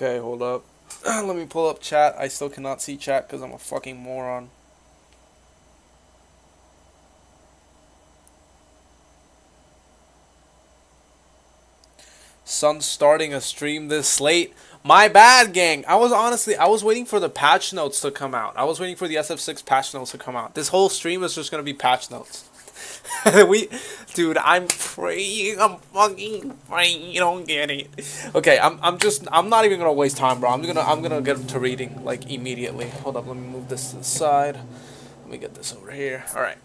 Okay, hold up. Let me pull up chat. I still cannot see chat because I'm a fucking moron. Sun's starting a stream this late. My bad, gang. I was waiting for the patch notes to come out. I was waiting for the SF6 patch notes to come out. This whole stream is just gonna be patch notes. Dude, I'm praying. I'm fucking praying. You don't get it. Okay, I'm not even gonna waste time, bro. I'm gonna get to reading like immediately. Hold up, let me move this to the side. Let me get this over here. All right.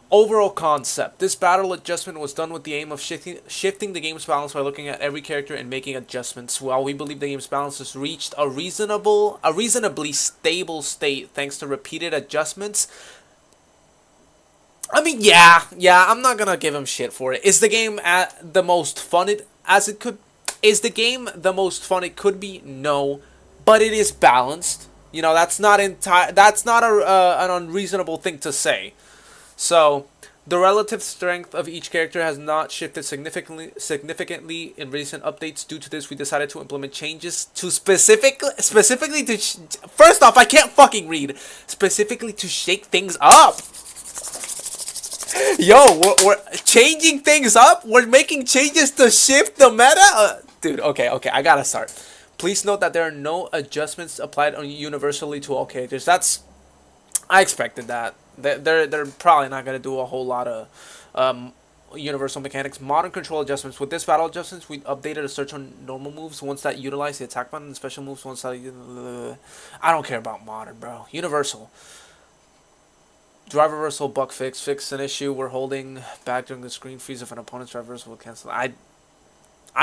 Overall concept. This battle adjustment was done with the aim of shifting the game's balance by looking at every character and making adjustments. While we believe the game's balance has reached a reasonably stable state thanks to repeated adjustments. I mean, yeah, I'm not gonna give him shit for it. Is the game at the most fun as it could? Is the game the most fun it could be? No, but it is balanced. You know, that's not an unreasonable thing to say. So, the relative strength of each character has not shifted significantly in recent updates. Due to this, we decided to implement changes to specifically to first off, I can't fucking read. Specifically to shake things up. Yo, we're changing things up. We're making changes to shift the meta. Dude, okay, I gotta start. Please note that there are no adjustments applied universally to all characters. I expected that. They're probably not gonna do a whole lot of universal mechanics. Modern control adjustments. With this battle adjustments, we updated a search on normal moves, ones that utilize the attack button, and special moves, ones that I don't care about modern, bro. Universal. Drive reversal bug fix. Fix an issue we're holding back during the screen freeze if an opponent's drive reversal will cancel. I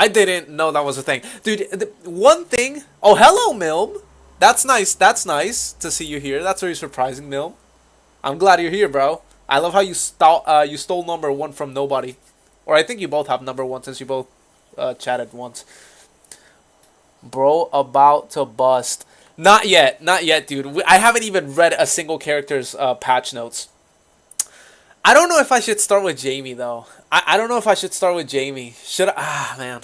didn't know that was a thing, dude. One thing. Oh, hello, Milb. That's nice. That's nice to see you here. That's very surprising, Milb. I'm glad you're here, bro. I love how you stole number one from nobody. Or I think you both have number one since you both chatted once. Bro, about to bust. Not yet, dude. I haven't even read a single character's patch notes. I don't know if I should start with Jamie, though. I don't know if I should start with Jamie. Should I? Ah, man.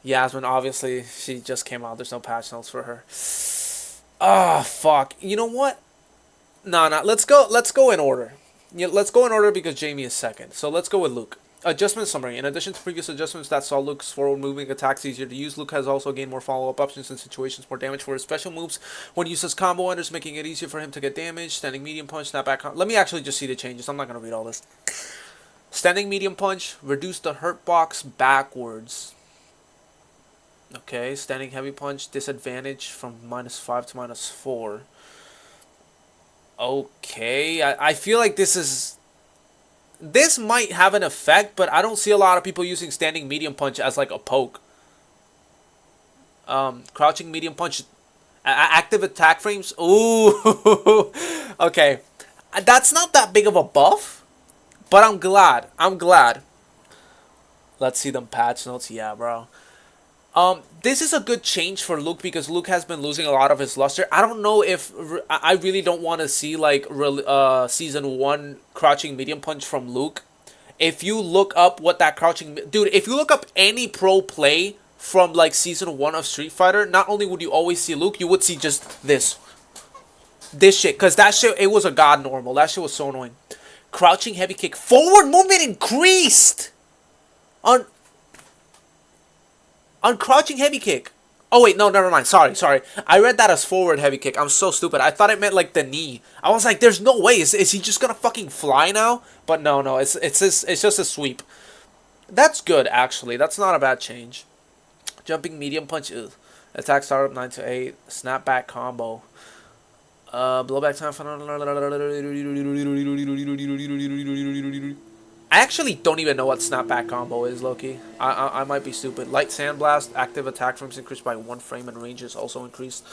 Yasmin, obviously, she just came out. There's no patch notes for her. Ah, fuck. You know what? No. Let's go in order. Yeah, let's go in order because Jamie is second. So let's go with Luke. Adjustment summary. In addition to previous adjustments that saw Luke's forward-moving attacks easier to use, Luke has also gained more follow-up options in situations, more damage for his special moves when used as combo enders, making it easier for him to get damage. Standing medium punch, snapback. Let me actually just see the changes. I'm not going to read all this. Standing medium punch, reduce the hurt box backwards. Okay, standing heavy punch, disadvantage from -5 to -4. Okay, I feel like this might have an effect, but I don't see a lot of people using standing medium punch as like a poke. Crouching medium punch, active attack frames. Ooh, okay, that's not that big of a buff, but I'm glad. Let's see them patch notes. Yeah, bro. This is a good change for Luke because Luke has been losing a lot of his luster. I don't know if I really don't want to see like season 1 crouching medium punch from Luke. If you look up what that crouching dude, if you look up any pro play from like season 1 of Street Fighter, not only would you always see Luke, you would see just this shit, cause that shit, it was a god normal. That shit was so annoying. Crouching heavy kick, forward movement increased on crouching heavy kick. Oh wait, no, never mind. Sorry. I read that as forward heavy kick. I'm so stupid. I thought it meant like the knee. I was like, there's no way. Is he just gonna fucking fly now? But no. It's just a sweep. That's good actually. That's not a bad change. Jumping medium punch. Ugh. Attack startup 9 to 8. Snapback combo. Blowback time. I actually don't even know what snapback combo is, Loki. I might be stupid. Light sandblast, active attack frames increased by 1 frame and range is also increased.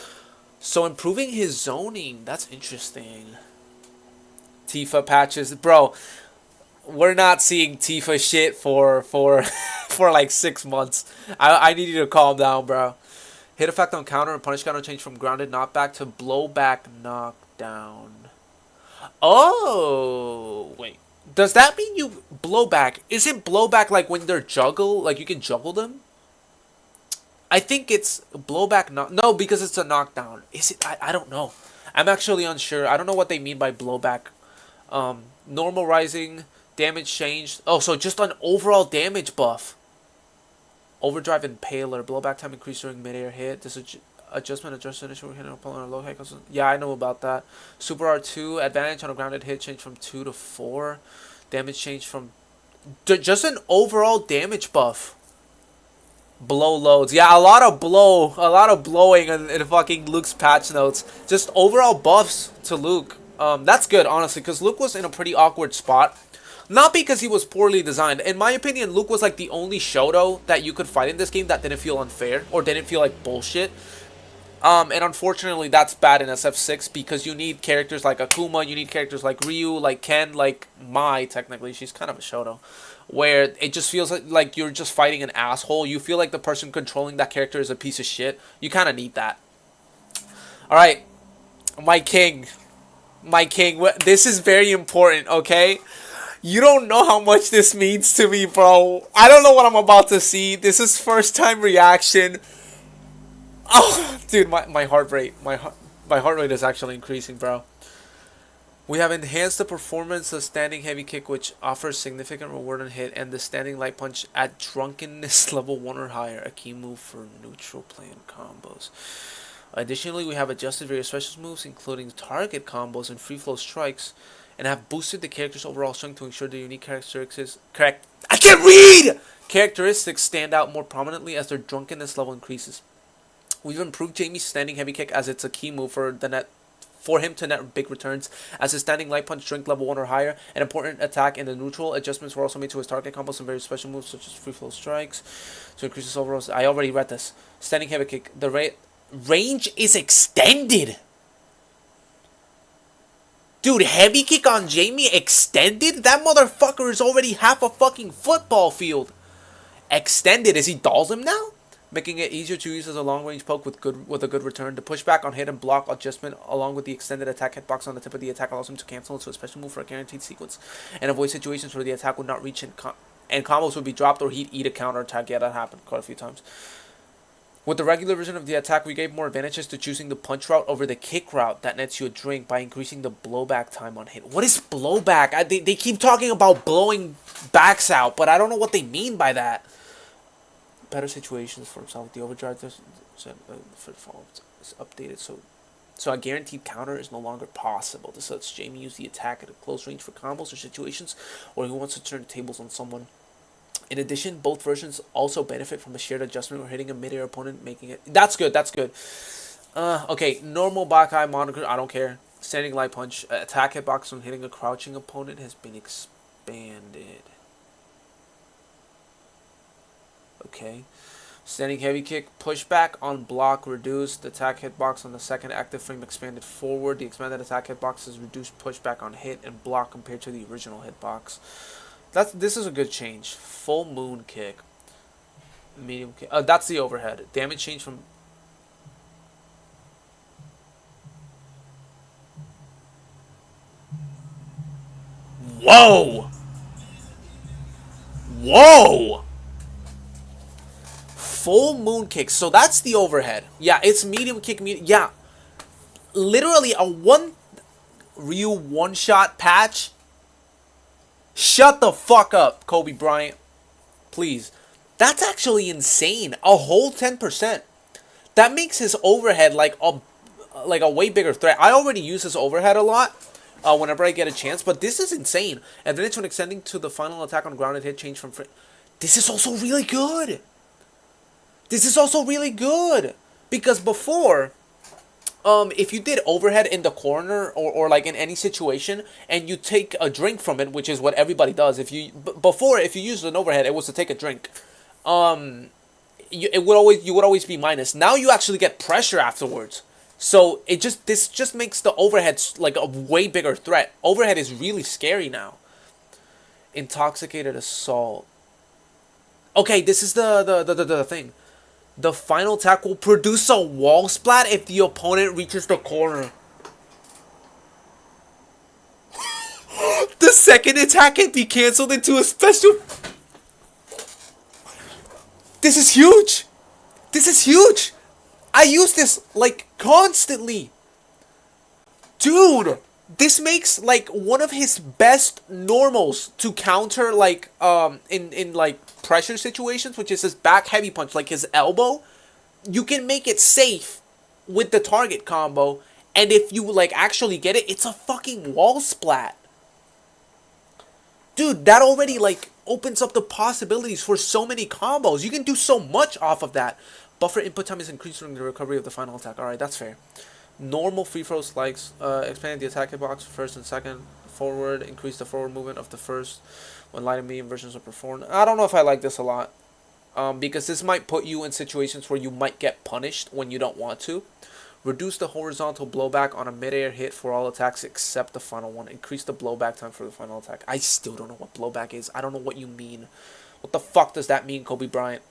So improving his zoning, that's interesting. Tifa patches, bro. We're not seeing Tifa shit for like 6 months. I need you to calm down, bro. Hit effect on counter and punish counter change from grounded knockback to blowback knockdown. Oh, wait. Does that mean you blowback? Isn't blowback like when they're juggle? Like you can juggle them? I think it's blowback. No, because it's a knockdown. Is it? I don't know. I'm actually unsure. I don't know what they mean by blowback. Normal rising, damage changed. Oh, so just an overall damage buff. Overdrive Impaler. Blowback time increased during midair hit. This adjustment adjusts initial hit on a low hit. Yeah, I know about that. Super R2. Advantage on a grounded hit changed from 2 to 4. Damage changed from... just an overall damage buff. Blow loads. Yeah, a lot of blowing in fucking Luke's patch notes. Just overall buffs to Luke. That's good, honestly, because Luke was in a pretty awkward spot. Not because he was poorly designed. In my opinion, Luke was like the only Shoto that you could fight in this game that didn't feel unfair or didn't feel like bullshit. And unfortunately, that's bad in SF6 because you need characters like Akuma, you need characters like Ryu, like Ken, like Mai, technically. She's kind of a Shoto. Where it just feels like you're just fighting an asshole. You feel like the person controlling that character is a piece of shit. You kind of need that. Alright. My king. My king. This is very important, okay? You don't know how much this means to me, bro. I don't know what I'm about to see. This is first time reaction. Oh, dude, my heart rate. My heart rate is actually increasing, bro. We have enhanced the performance of standing heavy kick, which offers significant reward on hit, and the standing light punch at drunkenness level 1 or higher, a key move for neutral plane combos. Additionally, we have adjusted various special moves, including target combos and free flow strikes, and have boosted the character's overall strength to ensure the unique characteristics. I can't read! Characteristics stand out more prominently as their drunkenness level increases. We've improved Jamie's standing heavy kick as it's a key move for him to net big returns, as his standing light punch strength level 1 or higher, an important attack in the neutral. Adjustments were also made to his target combos and various special moves such as free flow strikes to increase his overall... I already read this. Standing heavy kick. The range is extended. Dude, heavy kick on Jamie extended? That motherfucker is already half a fucking football field. Extended. Is he dolls him now? Making it easier to use as a long-range poke with a good return. The pushback on hit and block adjustment, along with the extended attack hitbox on the tip of the attack, allows him to cancel into a special move for a guaranteed sequence and avoid situations where the attack would not reach and combos would be dropped or he'd eat a counter attack. Yeah, that happened quite a few times. With the regular version of the attack, we gave more advantages to choosing the punch route over the kick route that nets you a drink by increasing the blowback time on hit. What is blowback? They keep talking about blowing backs out, but I don't know what they mean by that. Better situations for himself. The overdrive is updated, so a guaranteed counter is no longer possible. This lets Jamie use the attack at a close range for combos or situations where he wants to turn the tables on someone. In addition, both versions also benefit from a shared adjustment or hitting a mid-air opponent, making it... That's good, that's good. Okay, normal Bakai moniker, I don't care. Standing light punch, attack hitbox when hitting a crouching opponent has been expanded. Okay. Standing heavy kick, pushback on block reduced. The attack hitbox on the second active frame expanded forward. The expanded attack hitbox has reduced pushback on hit and block compared to the original hitbox. This is a good change. Full moon kick. Medium kick. That's the overhead. Damage change from... Whoa! Whoa! Full moon kick. So that's the overhead. Yeah, it's medium kick. Yeah. Literally a Ryu one-shot patch. Shut the fuck up, Kobe Bryant. Please. That's actually insane. A whole 10%. That makes his overhead like a way bigger threat. I already use his overhead a lot whenever I get a chance, but this is insane. And then it's when extending to the final attack on grounded hit change from... This is also really good. This is also really good. Because before... if you did overhead in the corner or like in any situation and you take a drink from it, which is what everybody does. If you used an overhead, it was to take a drink. You would always be minus. Now you actually get pressure afterwards. So this just makes the overhead like a way bigger threat. Overhead is really scary now. Intoxicated assault. Okay, this is the thing. The final attack will produce a wall splat if the opponent reaches the corner. The second attack can be cancelled into a special... This is huge! This is huge. I use this like constantly. Dude, this makes like one of his best normals to counter like in like pressure situations, which is his back heavy punch, like his elbow. You can make it safe with the target combo, and if you like actually get it, it's a fucking wall splat. Dude, that already like opens up the possibilities for so many combos. You can do so much off of that. Buffer input time is increased during the recovery of the final attack. Alright, that's fair. Normal free throw spikes. Expand the attack hitbox first and second. Forward. Increase the forward movement of the first when light and medium versions are performed. I don't know if I like this a lot. Because this might put you in situations where you might get punished when you don't want to. Reduce the horizontal blowback on a mid-air hit for all attacks except the final one. Increase the blowback time for the final attack. I still don't know what blowback is. I don't know what you mean. What the fuck does that mean, Kobe Bryant?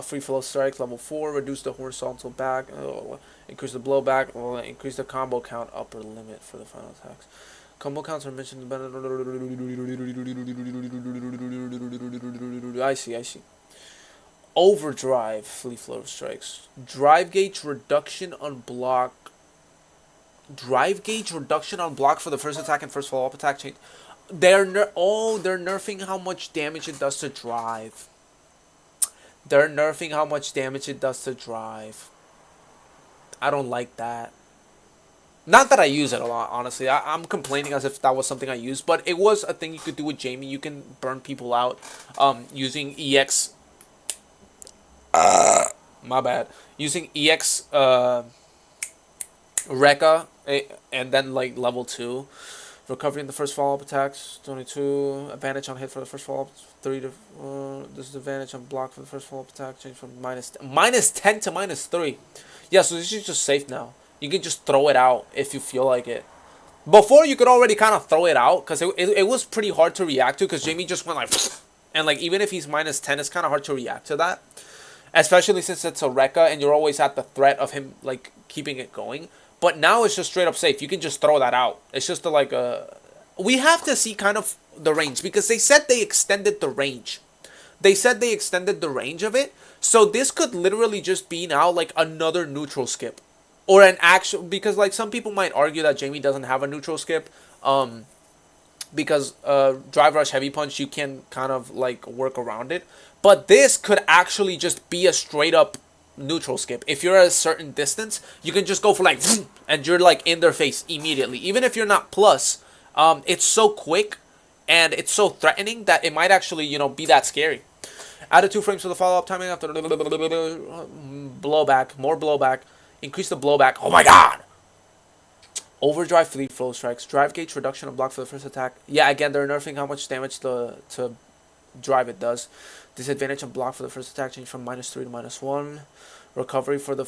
Free flow strikes, level 4. Reduce the horizontal back. Increase the blowback. Increase the combo count upper limit for the final attacks. Combo counts are mentioned. I see. Overdrive free flow strikes. Drive gauge reduction on block. Drive gauge reduction on block for the first attack and first follow-up attack change. They're nerfing how much damage it does to drive. They're nerfing how much damage it does to drive. I don't like that. Not that I use it a lot, honestly. I'm complaining as if that was something I used, but it was a thing you could do with Jamie. You can burn people out using EX. My bad. Using EX Rekka and then like level 2. Recovery in the first follow-up attacks, 22. Advantage on hit for the first follow-up, 3 to... disadvantage on block for the first follow-up attack, change from minus 10 to minus 3. Yeah, so this is just safe now. You can just throw it out if you feel like it. Before, you could already kind of throw it out, because it was pretty hard to react to, because Jamie just went like... And like, even if he's minus 10, it's kind of hard to react to that. Especially since it's a Rekka, and you're always at the threat of him, like, keeping it going. But now it's just straight up safe. You can just throw that out. It's just like a... We have to see kind of the range. Because they said they extended the range. They said they extended the range of it. So this could literally just be now like another neutral skip. Or an actual... Because like some people might argue that Jamie doesn't have a neutral skip. Because Drive Rush Heavy Punch, you can kind of like work around it. But this could actually just be a straight up neutral skip. If you're at a certain distance, you can just go for like and you're like in their face immediately. Even if you're not plus, it's so quick and it's so threatening that it might actually, you know, be that scary. Added 2 frames for the follow-up timing after blowback, more blowback. Increase the blowback. Oh my god! Overdrive free flow strikes. Drive gauge reduction on block for the first attack. Yeah, again, they're nerfing how much damage to drive it does. Disadvantage on block for the first attack change from -3 to -1. Recovery for the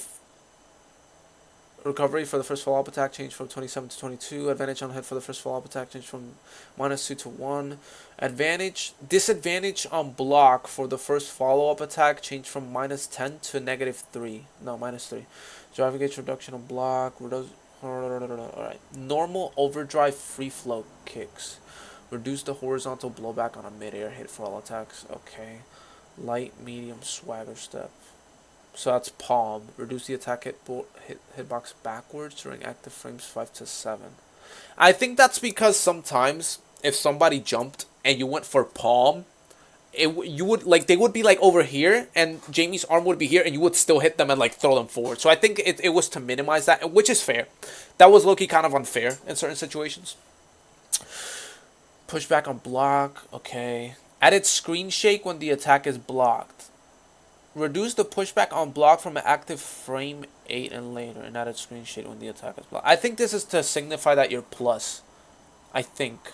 first follow-up attack change from 27 to 22. Advantage on hit for the first follow-up attack change from -2 to 1. Disadvantage on block for the first follow-up attack change from -10 to -3. No, -3. Drive gauge reduction on block. Alright. Normal overdrive free flow kicks. Reduce the horizontal blowback on a mid-air hit for all attacks. Okay. Light, medium, swagger step. So that's palm. Reduce the attack hitbox backwards during active frames 5 to 7. I think that's because sometimes if somebody jumped and you went for palm, you would like they would be like over here and Jamie's arm would be here and you would still hit them and like throw them forward. So I think it was to minimize that, which is fair. That was low-key kind of unfair in certain situations. Pushback on block. Okay. Added screen shake when the attack is blocked. Reduce the pushback on block from an active frame 8 and later, and added screen shake when the attack is blocked. I think this is to signify that you're plus. I think.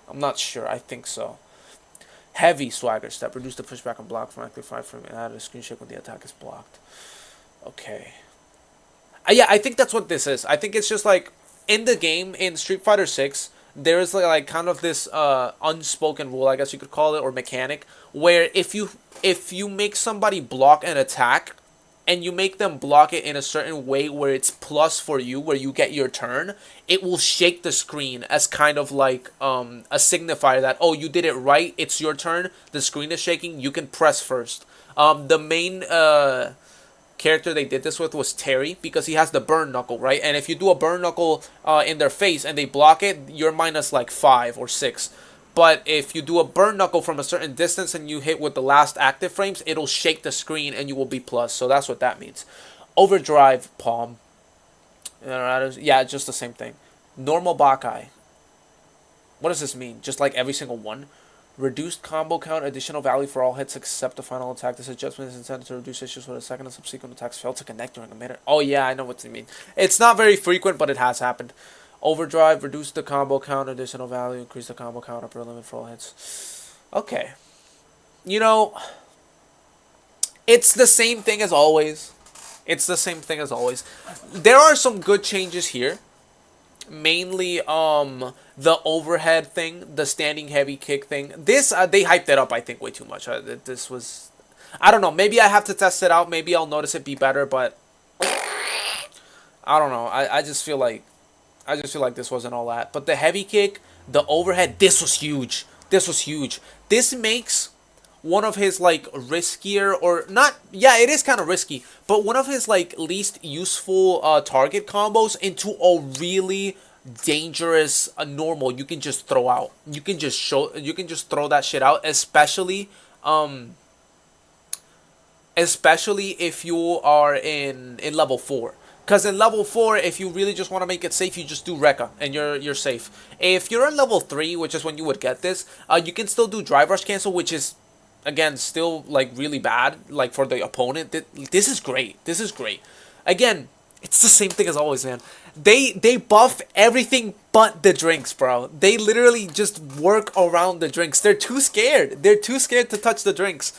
I'm not sure. I think so. Heavy swagger step. Reduce the pushback on block from active 5 frame and added a screen shake when the attack is blocked. Okay. Yeah, I think that's what this is. I think it's just like in the game in Street Fighter 6. There is like kind of this unspoken rule, I guess you could call it, or mechanic, where if you make somebody block an attack, and you make them block it in a certain way where it's plus for you, where you get your turn, it will shake the screen as kind of like a signifier that, oh, you did it right, it's your turn, the screen is shaking, you can press first. The main character they did this with was Terry, because he has the burn knuckle, right? And if you do a burn knuckle in their face and they block it, you're minus like 5 or 6. But if you do a burn knuckle from a certain distance and you hit with the last active frames, it'll shake the screen and you will be plus. So that's what that means. Overdrive, palm. Yeah, just the same thing. Normal Bakai. What does this mean? Just like every single one? Reduced combo count, additional value for all hits except the final attack. This adjustment is intended to reduce issues where the second and subsequent attacks fail to connect during a minute. Oh yeah, I know what you mean. It's not very frequent, but it has happened. Overdrive, reduce the combo count, additional value, increase the combo count, upper limit for all hits. Okay. You know, it's the same thing as always. It's the same thing as always. There are some good changes here. Mainly the overhead thing, the standing heavy kick thing. This they hyped it up, I think, way too much. This was, I don't know, maybe I have to test it out, maybe I'll notice it be better, but I don't know. I just feel like this wasn't all that. But the heavy kick, the overhead, this was huge. This was huge. This makes one of his like riskier, or not, yeah, it is kind of risky, but one of his like least useful target combos into a really dangerous normal you can just throw out. You can just throw that shit out, especially if you are in level 4. Because in level 4, if you really just want to make it safe, you just do Rekka, and you're safe. If you're in level 3, which is when you would get this, you can still do Drive Rush Cancel, which is, again, still like really bad, like for the opponent. This is great. This is great. Again, it's the same thing as always, man. They buff everything but the drinks, bro. They literally just work around the drinks. They're too scared. They're too scared to touch the drinks.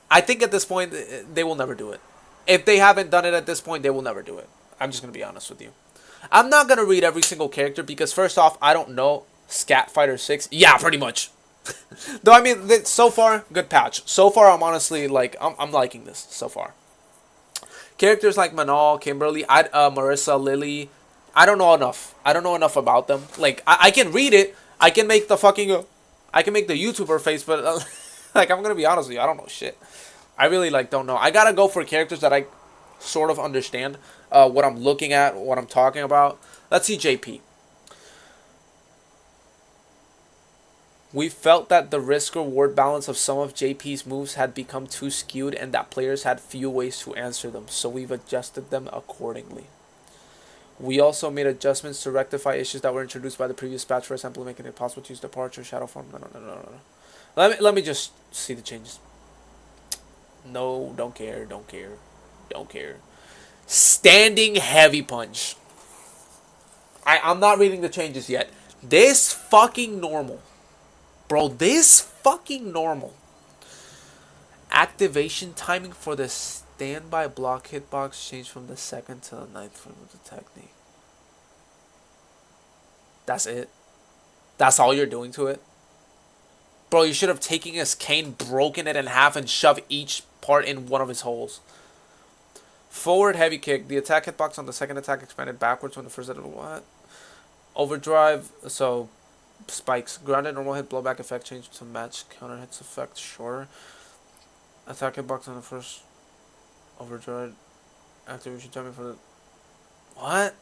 I think at this point, they will never do it. If they haven't done it at this point, they will never do it. I'm just going to be honest with you. I'm not going to read every single character because, first off, I don't know. Scat Fighter 6? Yeah, pretty much. Though, I mean, so far, good patch. So far, I'm honestly, like, I'm liking this so far. Characters like Manal, Kimberly, Marissa, Lily, I don't know enough. I don't know enough about them. Like, I can read it. I can make the fucking, I can make the YouTuber face, but, like, I'm going to be honest with you. I don't know shit. I really, like, don't know. I gotta go for characters that I sort of understand what I'm looking at, what I'm talking about. Let's see JP. We felt that the risk-reward balance of some of JP's moves had become too skewed and that players had few ways to answer them, so we've adjusted them accordingly. We also made adjustments to rectify issues that were introduced by the previous patch, for example, making it possible to use departure, shadow form. No. Let me just see the changes. No, don't care. Standing heavy punch. I'm not reading the changes yet. This fucking normal. Bro, this fucking normal. Activation timing for the standby block hitbox changed from the 2nd to the 9th frame of the technique. That's it. That's all you're doing to it. Bro, you should have taken his cane, broken it in half, and shoved each part in one of his holes. Forward heavy kick. The attack hitbox on the second attack expanded backwards when the first hit. What? Overdrive. So, spikes. Grounded normal hit blowback effect changed to match counter hits effect shorter. Attack hitbox on the first. Overdrive. Activation timing for the. What?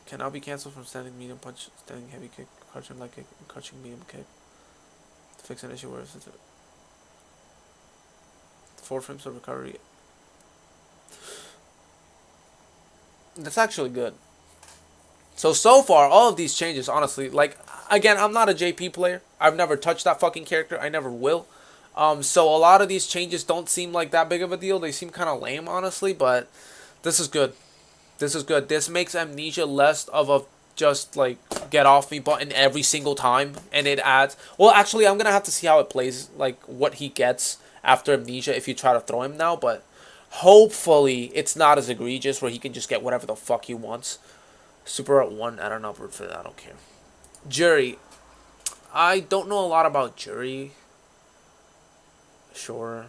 Can now be cancelled from standing medium punch, standing heavy kick, crouching light kick, and crouching medium kick. To fix an issue where it's 4 frames of recovery. That's actually good. So far, all of these changes, honestly, like, again, I'm not a JP player. I've never touched that fucking character. I never will. So a lot of these changes don't seem like that big of a deal. They seem kind of lame, honestly, but this is good. This is good. This makes Amnesia less of a just, like, get off me button every single time, and it adds... Well, actually, I'm going to have to see how it plays, like, what he gets after Amnesia if you try to throw him now, but hopefully it's not as egregious where he can just get whatever the fuck he wants. Super at 1, I don't know for that, I don't care. Jury. I don't know a lot about Jury. Sure.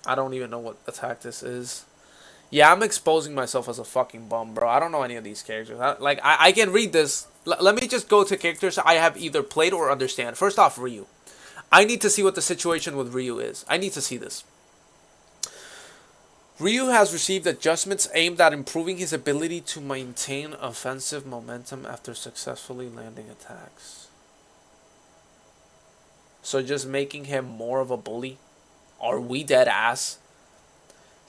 I don't even know what attack this is. Yeah, I'm exposing myself as a fucking bum, bro. I don't know any of these characters. I can read this. Let me just go to characters I have either played or understand. First off, Ryu. I need to see what the situation with Ryu is. I need to see this. Ryu has received adjustments aimed at improving his ability to maintain offensive momentum after successfully landing attacks. So just making him more of a bully? Are we dead ass?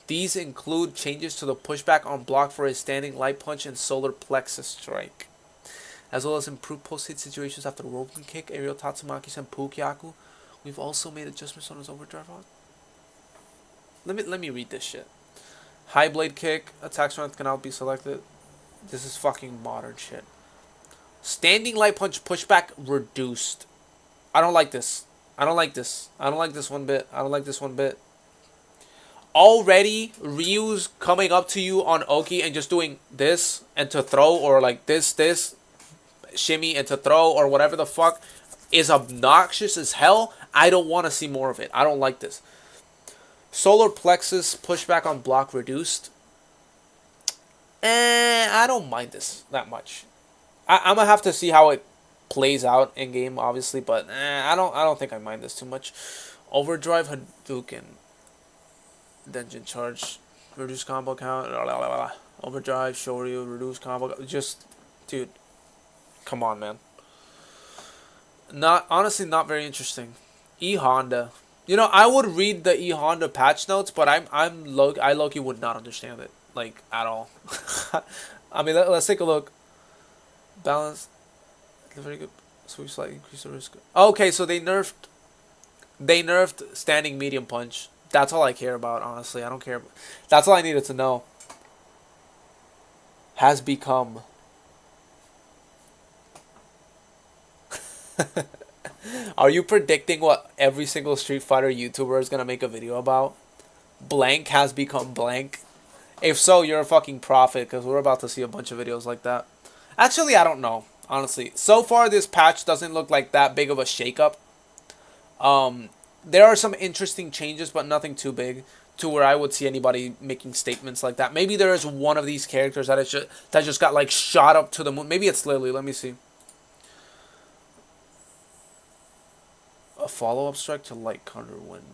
These include changes to the pushback on block for his standing light punch and solar plexus strike, as well as improved post-hit situations after roping kick, aerial tatsumakis, and pukyaku. We've also made adjustments on his overdrive rod. Let me read this shit. High blade kick, attack strength cannot be selected. This is fucking modern shit. Standing light punch pushback reduced. I don't like this. I don't like this. I don't like this one bit. I don't like this one bit. Already, Ryu's coming up to you on Oki and just doing this and to throw, or like this, shimmy and to throw, or whatever the fuck, is obnoxious as hell. I don't want to see more of it. I don't like this. Solar plexus pushback on block reduced. I don't mind this that much. I'm gonna have to see how it plays out in game, obviously, but I don't think I mind this too much. Overdrive Hadouken. Dungeon charge, reduce combo count, blah, blah, blah, blah. Overdrive, Shoryu, reduce combo. Just, dude, come on, man. Honestly, not very interesting. E Honda, you know, I would read the E Honda patch notes, but I low-key would not understand it, like, at all. I mean, let's take a look. Balance, very good. So we slightly increase the risk. Okay, so they nerfed standing medium punch. That's all I care about, honestly. I don't care. That's all I needed to know. Has become. Are you predicting what every single Street Fighter YouTuber is going to make a video about? Blank has become blank? If so, you're a fucking prophet, because we're about to see a bunch of videos like that. Actually, I don't know, honestly. So far, this patch doesn't look like that big of a shakeup. There are some interesting changes, but nothing too big to where I would see anybody making statements like that. Maybe there is one of these characters that just got like shot up to the moon. Maybe it's Lily. Let me see. A follow-up strike to Light Thunder Wind.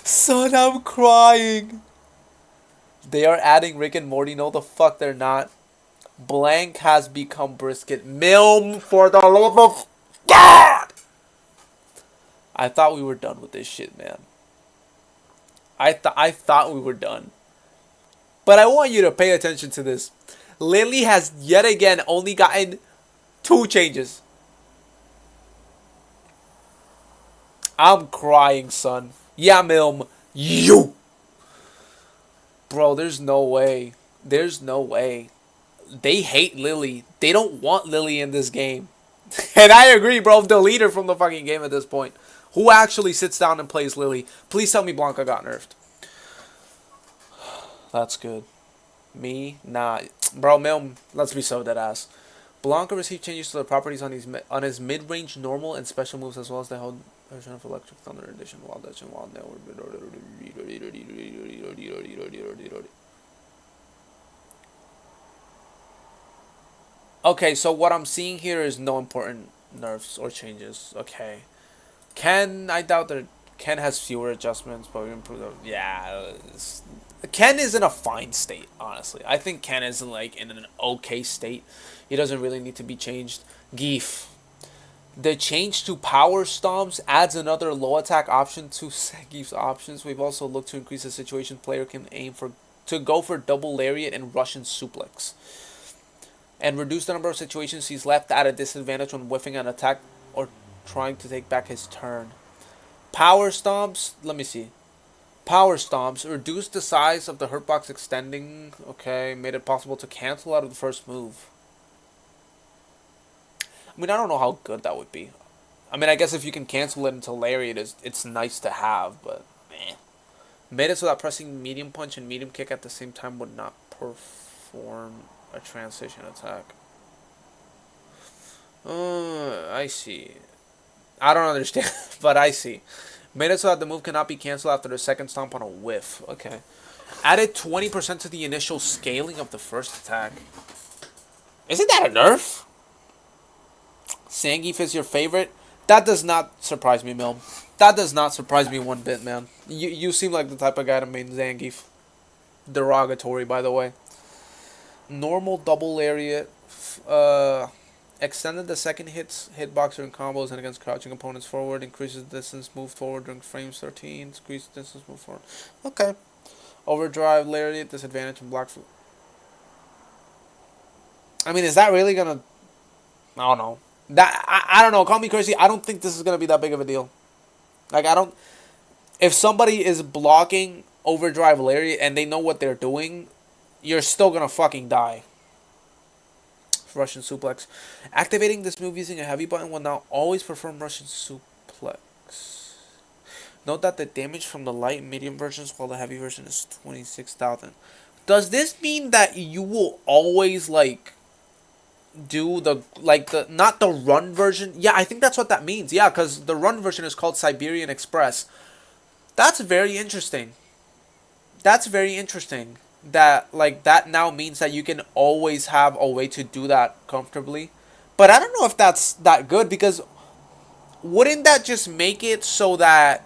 Son, I'm crying. They are adding Rick and Morty. No, the fuck they're not. Blank has become brisket. Milm, for the love of God! I thought we were done with this shit, man. I thought we were done. But I want you to pay attention to this. Lily has yet again only gotten 2 changes. I'm crying, son. Yeah, Milm. You! Bro, there's no way. There's no way. They hate Lily. They don't want Lily in this game. And I agree, bro. Delete her from the fucking game at this point. Who actually sits down and plays Lily? Please tell me Blanca got nerfed. That's good. Me? Nah. Bro, Milm, let's be so dead ass. Blanca received changes to the properties on his mid-range normal and special moves, as well as the whole version of Electric Thunder Edition, Wild Dutch, and Wild Network. Okay, so what I'm seeing here is no important nerfs or changes. Okay. Ken, I doubt that Ken has fewer adjustments, but we improved. Yeah, Ken is in a fine state, honestly. I think Ken is like in an okay state. He doesn't really need to be changed. Geef. The change to power stomps adds another low attack option to Geef's options. We've also looked to increase the situation player can aim to go for double lariat and Russian suplex, and reduce the number of situations he's left at a disadvantage when whiffing an attack or trying to take back his turn. Power stomps, let me see. Power stomps reduced the size of the hurt box extending. Okay, made it possible to cancel out of the first move. I mean, I don't know how good that would be. I mean, I guess if you can cancel it into lariat, it's nice to have, but meh. Made it so that pressing medium punch and medium kick at the same time would not perform a transition attack. I see. I don't understand, but I see. Made it so that the move cannot be canceled after the second stomp on a whiff. Okay. Added 20% to the initial scaling of the first attack. Isn't that a nerf? Zangief is your favorite? That does not surprise me, Mil. That does not surprise me one bit, man. You seem like the type of guy to main Zangief. Derogatory, by the way. Normal double lariat. Extended the second hitbox during combos and against crouching opponents forward. Increases distance moved forward during frames 13. Increases distance moved forward. Okay. Overdrive lariat. Disadvantage and block. I mean, is that really gonna... I don't know. I don't know. Call me crazy. I don't think this is gonna be that big of a deal. Like, I don't... If somebody is blocking overdrive lariat and they know what they're doing, you're still gonna fucking die. Russian suplex. Activating this move using a heavy button will now always perform Russian suplex. Note that the damage from the light and medium versions, while the heavy version is 26,000. Does this mean that you will always, like, do the, like, the, not the run version? Yeah, I think that's what that means. Yeah, because the run version is called Siberian Express. That's very interesting. That's very interesting. That, like, that now means that you can always have a way to do that comfortably. But I don't know if that's that good, because wouldn't that just make it so that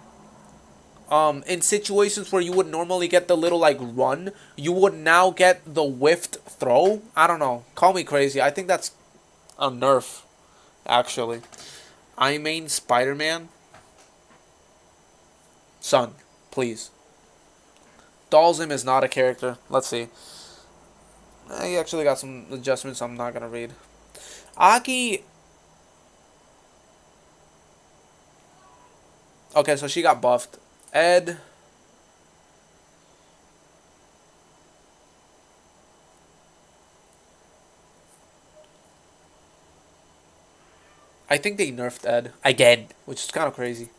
in situations where you would normally get the little, like, run, you would now get the whiffed throw? I don't know. Call me crazy. I think that's a nerf, actually. I main Spider-Man. Son, please. Dalzim is not a character. Let's see. He actually got some adjustments I'm not going to read. Aki... Okay, so she got buffed. Ed... I think they nerfed Ed. Again. Which is kind of crazy.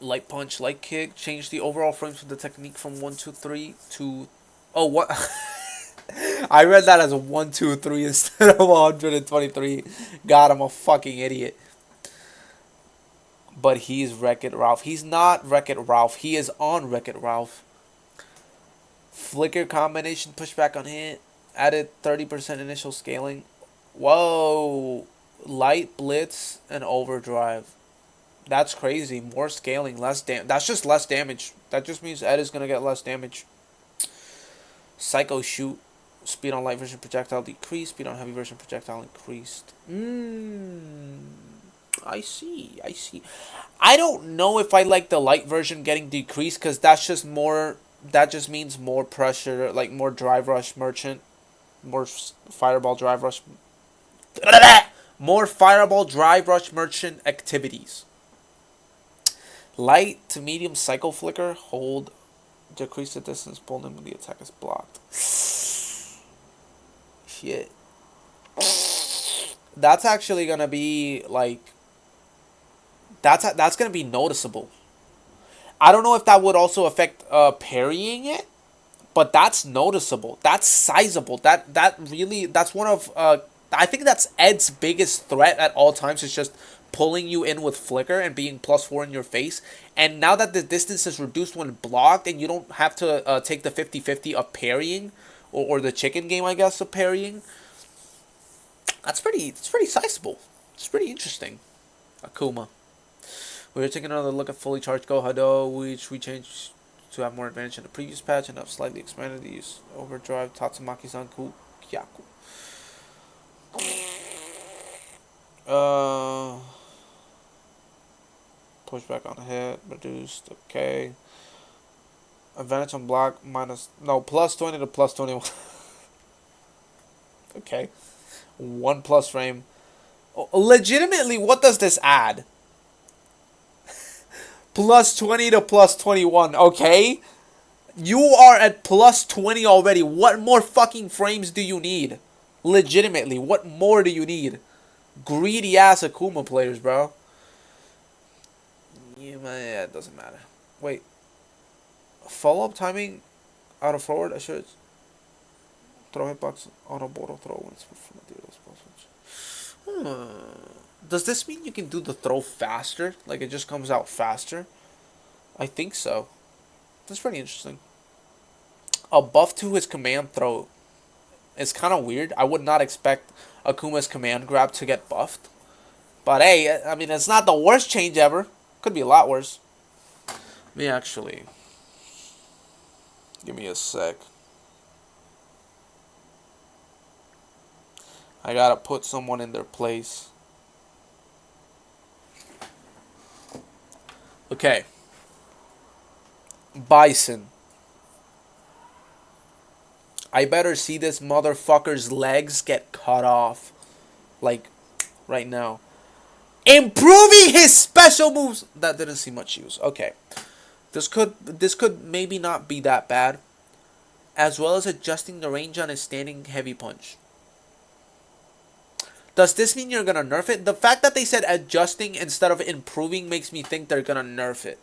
Light punch, light kick. Change the overall frames of the technique from 1, 2, 3 to... Oh, what? I read that as 1, 2, 3 instead of 123. God, I'm a fucking idiot. But he's Wreck-It Ralph. He's not Wreck-It Ralph. He is on Wreck-It Ralph. Flicker combination, pushback on hit. Added 30% initial scaling. Whoa. Light, blitz, and overdrive. That's crazy. More scaling, less damage. That's just less damage. That just means Ed is going to get less damage. Psycho shoot. Speed on light version projectile decreased. Speed on heavy version projectile increased. I see. I see. I don't know if I like the light version getting decreased, because that's just more... That just means more pressure, like more drive rush merchant. More fireball drive rush... More fireball drive rush merchant activities. Light to medium cycle flicker. Hold. Decrease the distance pulled in when the attack is blocked. Shit. That's actually gonna be like... That's gonna be noticeable. I don't know if that would also affect parrying it, but that's noticeable. That's sizable. That really... That's one of... I think that's Ed's biggest threat at all times, is just pulling you in with flicker and being +4 in your face. And now that the distance is reduced when blocked, and you don't have to take the 50-50 of parrying, or the chicken game, I guess, of parrying, it's pretty sizable. It's pretty interesting. Akuma. We're taking another look at fully charged Go Hado, which we changed to have more advantage in the previous patch, and have slightly expanded the use overdrive Tatsumaki-san Kyaku. Pushback on hit, reduced, okay. Advantage on block, minus, no, +20 to +21. Okay. 1+ frame. Legitimately, what does this add? +20 to +21, okay? You are at +20 already. What more fucking frames do you need? Legitimately, what more do you need? Greedy ass Akuma players, bro. Yeah, it doesn't matter. Wait. Follow-up timing out of forward. I should throw hitbox on a border throw once from a deal. Does this mean you can do the throw faster? Like it just comes out faster? I think so. That's pretty interesting. A buff to his command throw is kind of weird. I would not expect Akuma's command grab to get buffed. But hey, I mean, it's not the worst change ever. Could be a lot worse. Let me actually. Give me a sec. I gotta put someone in their place. Okay. Bison. I better see this motherfucker's legs get cut off. Like, right now. Improving his special moves! That didn't see much use. Okay. This could maybe not be that bad. As well as adjusting the range on his standing heavy punch. Does this mean you're gonna nerf it? The fact that they said adjusting instead of improving makes me think they're gonna nerf it.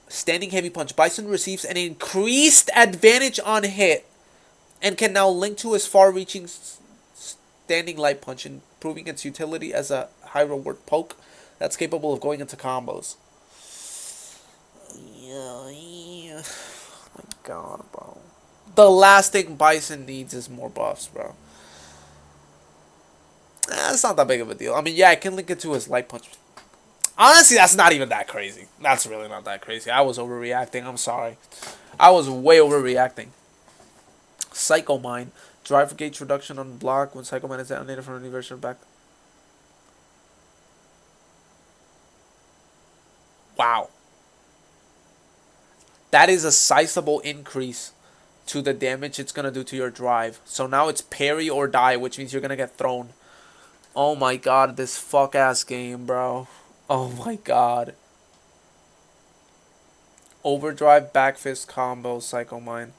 Standing heavy punch. Bison receives an increased advantage on hit and can now link to his far-reaching standing light punch, improving its utility as a high reward poke that's capable of going into combos. Yeah. Oh my god, bro. The last thing Bison needs is more buffs, bro. It's not that big of a deal. I mean, yeah, I can link it to his light punch. Honestly, that's not even that crazy. That's really not that crazy. I was overreacting. I'm sorry. I was way overreacting. Psycho Mine. Driver gauge reduction on block when Psycho Mine is detonated from any version of back. Wow. That is a sizable increase to the damage it's going to do to your drive. So now it's parry or die, which means you're going to get thrown. Oh my god, this fuck-ass game, bro. Oh my god. Overdrive, back fist combo, Psycho Mine.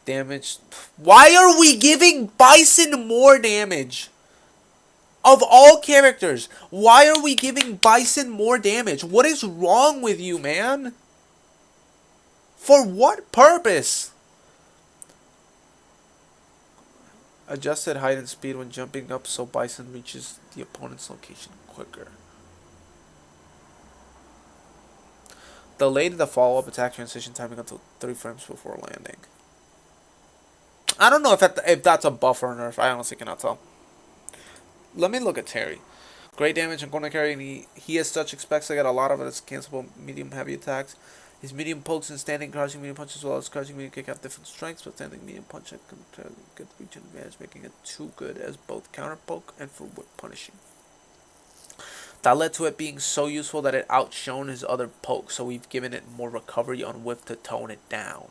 Damage. Why are we giving Bison more damage? Of all characters, why are we giving Bison more damage? What is wrong with you, man? For what purpose? Adjusted height and speed when jumping up so Bison reaches the opponent's location quicker. Delayed the follow-up attack transition timing until 3 frames before landing. I don't know if that's a buff or a nerf. I honestly cannot tell. Let me look at Terry. Great damage and corner carry, and he as such expects to get a lot of its cancelable medium heavy attacks. His medium pokes and standing crouching medium punch as well as crouching medium kick have different strengths, but standing medium punch can good reach and advantage, making it too good as both counter poke and for whip punishing. That led to it being so useful that it outshone his other pokes, so we've given it more recovery on whip to tone it down.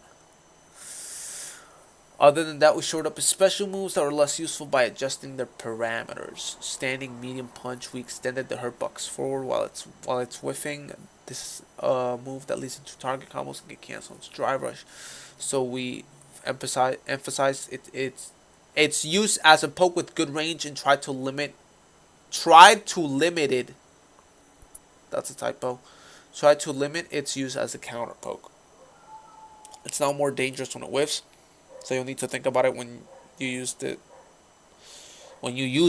Other than that, we shored up his special moves that were less useful by adjusting their parameters. Standing medium punch, we extended the hurt box forward while it's whiffing. This move that leads into target combos can get canceled. It's drive rush, so we emphasized its use as a poke with good range and tried to limit it. That's a typo. Tried to limit its use as a counter poke. It's now more dangerous when it whiffs, so you'll need to think about it when you use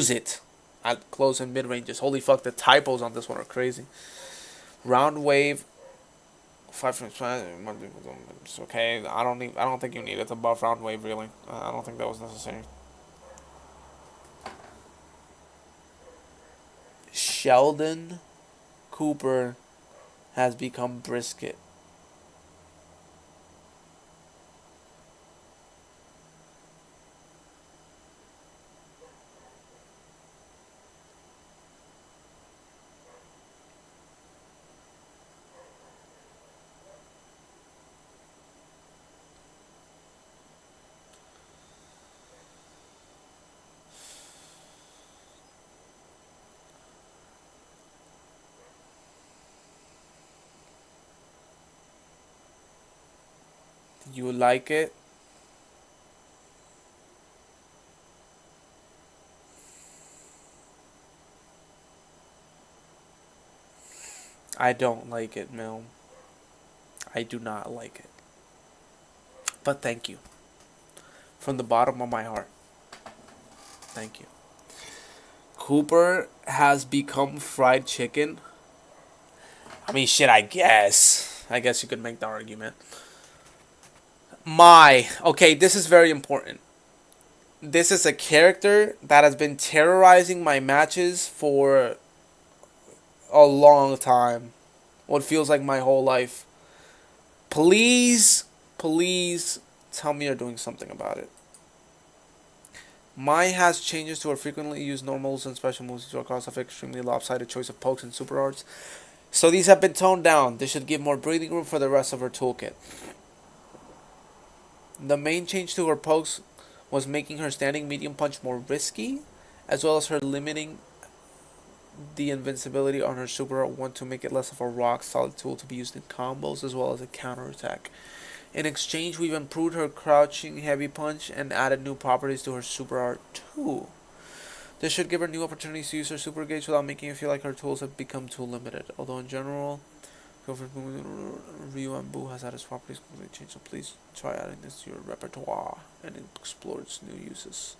it at close and mid ranges. Holy fuck, the typos on this one are crazy. Round wave, 5 frames. It's okay. I don't think you need it to buff round wave really. I don't think that was necessary. Sheldon Cooper has become Brisket. You like it? I don't like it, Mel. I do not like it. But thank you from the bottom of my heart. Thank you. Cooper has become fried chicken. I mean, shit, I guess. I guess you could make the argument. Okay, this is very important. This is a character that has been terrorizing my matches for a long time. What feels like my whole life. Please, please tell me you're doing something about it. Mai has changes to her frequently used normals and special moves to a cost of extremely lopsided choice of pokes and super arts. So these have been toned down. This should give more breathing room for the rest of her toolkit. The main change to her pokes was making her standing medium punch more risky, as well as her limiting the invincibility on her super art 1 to make it less of a rock solid tool to be used in combos as well as a counterattack. In exchange, we've improved her crouching heavy punch and added new properties to her super art 2. This should give her new opportunities to use her super gauge without making it feel like her tools have become too limited. Although in general, Ryu and Boo has had its properties completely changed, so please try adding this to your repertoire and explore its new uses.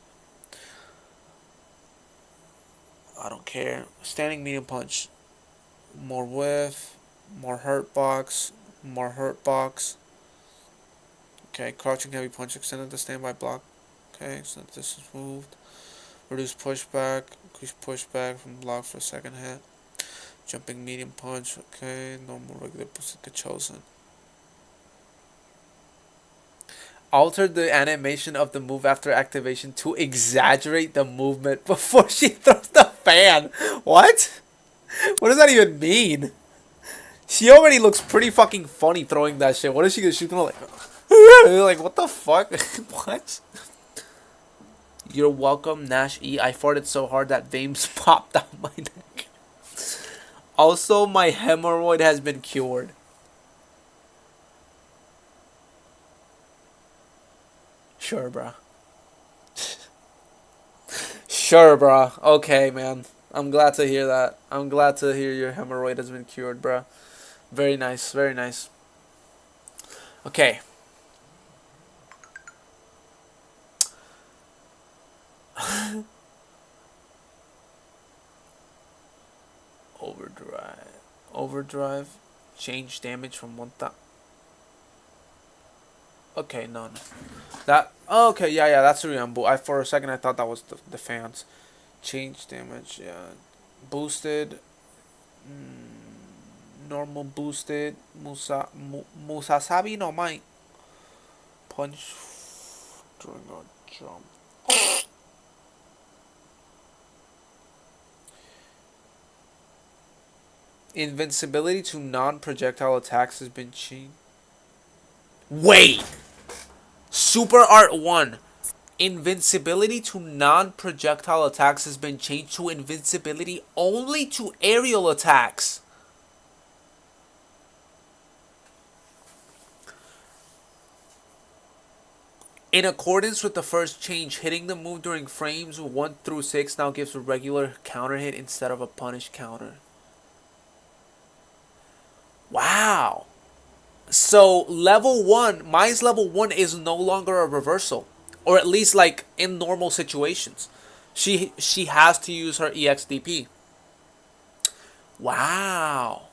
I don't care. Standing medium punch. More whiff, more hurt box, more hurt box. Okay, crouching heavy punch, extended the standby block. Okay, so this is moved. Reduce pushback, increase pushback from block for a second hit. Jumping medium punch, okay, normal regular get chosen. Altered the animation of the move after activation to exaggerate the movement before she throws the fan. What? What does that even mean? She already looks pretty fucking funny throwing that shit. What is she gonna? She's gonna like, like what the fuck? What? You're welcome, Nash E. I farted so hard that veins popped out my neck. Also, my hemorrhoid has been cured. Sure, bruh. Sure, bruh. Okay, man. I'm glad to hear that. I'm glad to hear your hemorrhoid has been cured, bruh. Very nice, very nice. Okay. Overdrive. Overdrive. Change damage from 1,000. Okay, none. That. Oh, okay, yeah, that's Ryumbu. For a second I thought that was the fans. Change damage, yeah. Boosted. Normal boosted. Musasabi no Mai. Punch during a jump. Invincibility to non-projectile attacks has been changed. Wait! Super Art 1. Invincibility to non-projectile attacks has been changed to invincibility only to aerial attacks. In accordance with the first change, hitting the move during frames 1 through 6 now gives a regular counter hit instead of a punish counter. Wow. So level 1, Mai's level 1 is no longer a reversal. Or at least like in normal situations. She has to use her EXDP. Wow.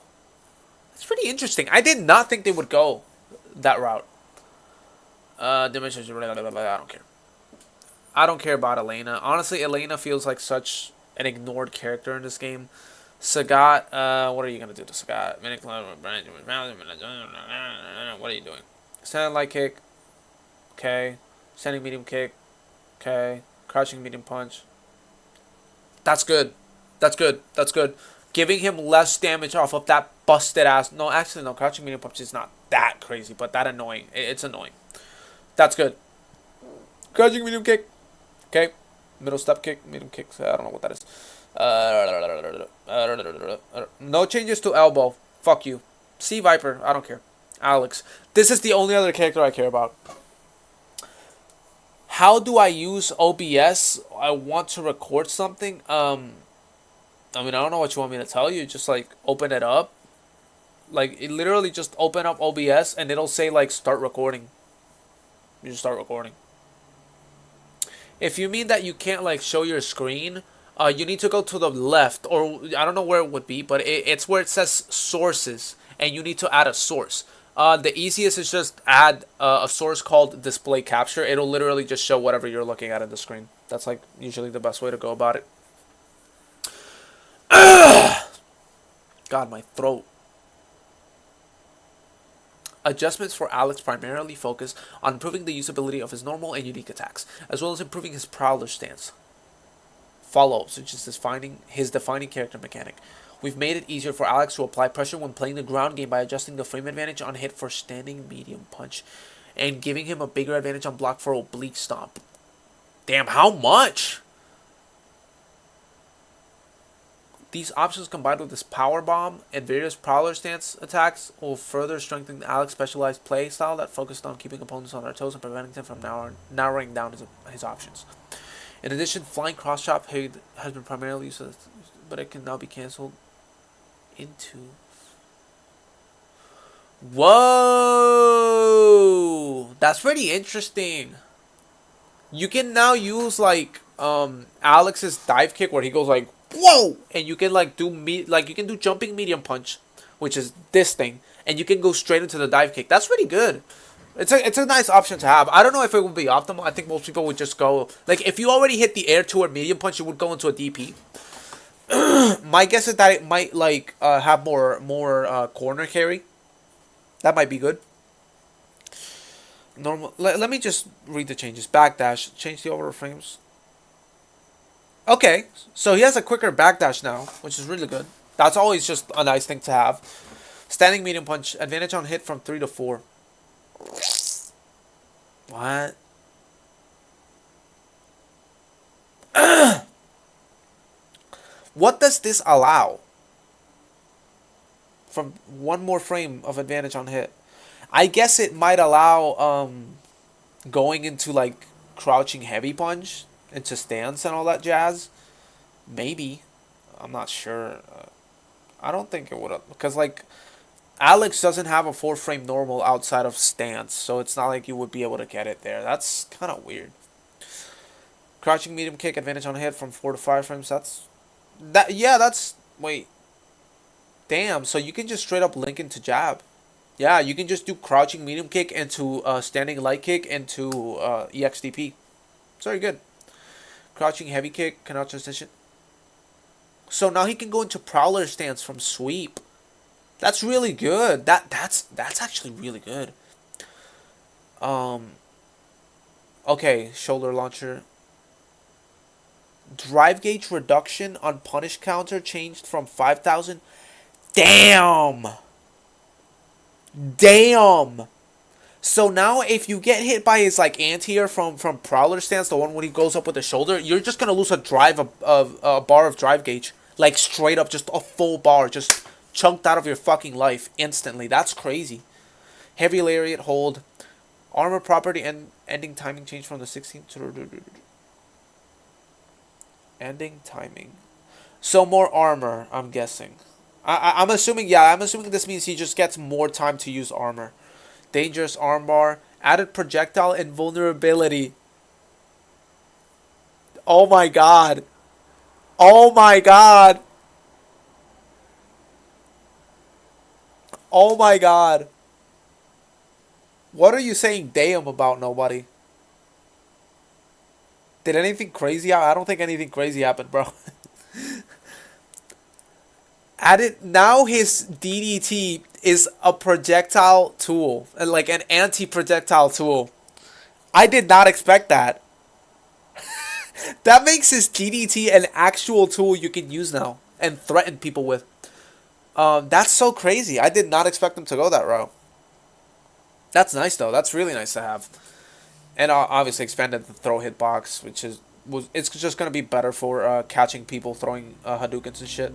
That's pretty interesting. I did not think they would go that route. I don't care. I don't care about Elena. Honestly, Elena feels like such an ignored character in this game. Sagat, what are you gonna do to Sagat? What are you doing? Standing light kick. Okay. Standing medium kick. Okay. Crouching medium punch. That's good. That's good. That's good. Giving him less damage off of that busted ass. No, actually, no. Crouching medium punch is not that crazy, but that annoying. It's annoying. That's good. Crouching medium kick. Okay. Middle step kick. Medium kick. I don't know what that is. No changes to elbow. Fuck you. Sea Viper. I don't care. Alex. This is the only other character I care about. How do I use OBS? I want to record something. I mean, I don't know what you want me to tell you. Just like open it up. Like it literally just open up OBS and it'll say like start recording. You just start recording. If you mean that you can't like show your screen, you need to go to the left, or I don't know where it would be, but it's where it says sources, and you need to add a source. The easiest is just add a source called display capture. It'll literally just show whatever you're looking at in the screen. That's like usually the best way to go about it. God, my throat. Adjustments for Alex primarily focus on improving the usability of his normal and unique attacks, as well as improving his prowler stance. Follow-ups, which is his defining character mechanic. We've made it easier for Alex to apply pressure when playing the ground game by adjusting the frame advantage on hit for standing medium punch, and giving him a bigger advantage on block for oblique stomp. Damn, how much? These options combined with his power bomb and various prowler stance attacks will further strengthen Alex's specialized play style that focused on keeping opponents on their toes and preventing them from narrowing down his options. In addition, flying cross chop has been primarily used, but it can now be cancelled into. Whoa, that's pretty interesting. You can now use like Alex's dive kick where he goes like whoa, and you can like you can do jumping medium punch, which is this thing, and you can go straight into the dive kick. That's pretty good. It's a nice option to have. I don't know if it would be optimal. I think most people would just go like if you already hit the air toward medium punch, you would go into a DP. My guess is that it might like have more corner carry. That might be good. Normal. Let me just read the changes. Backdash. Change the overall frames. Okay, so he has a quicker backdash now, which is really good. That's always just a nice thing to have. Standing medium punch. Advantage on hit from 3 to 4. What? What does this allow? From one more frame of advantage on hit. I guess it might allow going into like crouching heavy punch into stance and all that jazz. Maybe. I'm not sure. I don't think it would have, because like Alex doesn't have a 4-frame normal outside of stance, so it's not like you would be able to get it there. That's kind of weird. Crouching medium kick, advantage on hit from 4 to 5 frames. That's wait. Damn, so you can just straight up link into jab. Yeah, you can just do crouching medium kick into standing light kick into EXDP. It's very good. Crouching heavy kick, cannot transition. So now he can go into prowler stance from sweep. That's really good. That's actually really good. Okay, shoulder launcher. Drive gauge reduction on punish counter changed from 5,000. Damn. Damn. So now if you get hit by his like anti-air from prowler stance, the one when he goes up with the shoulder, you're just gonna lose a bar of drive gauge. Like straight up, just a full bar, just chunked out of your fucking life instantly. That's crazy. Heavy lariat hold. Armor property and ending timing change from the 16th to ending timing. So more armor, I'm guessing. I'm assuming, yeah, I'm assuming this means he just gets more time to use armor. Dangerous armbar, added projectile invulnerability. Oh my god. Oh my god. Oh my god. What are you saying damn about, nobody? Did anything crazy happen? I don't think anything crazy happened, bro. Added now his DDT is a projectile tool, like an anti-projectile tool. I did not expect that. That makes his DDT an actual tool you can use now and threaten people with. That's so crazy. I did not expect him to go that route. That's nice though. That's really nice to have. And obviously expanded the throw hitbox, which it's just gonna be better for catching people throwing Hadoukens and shit.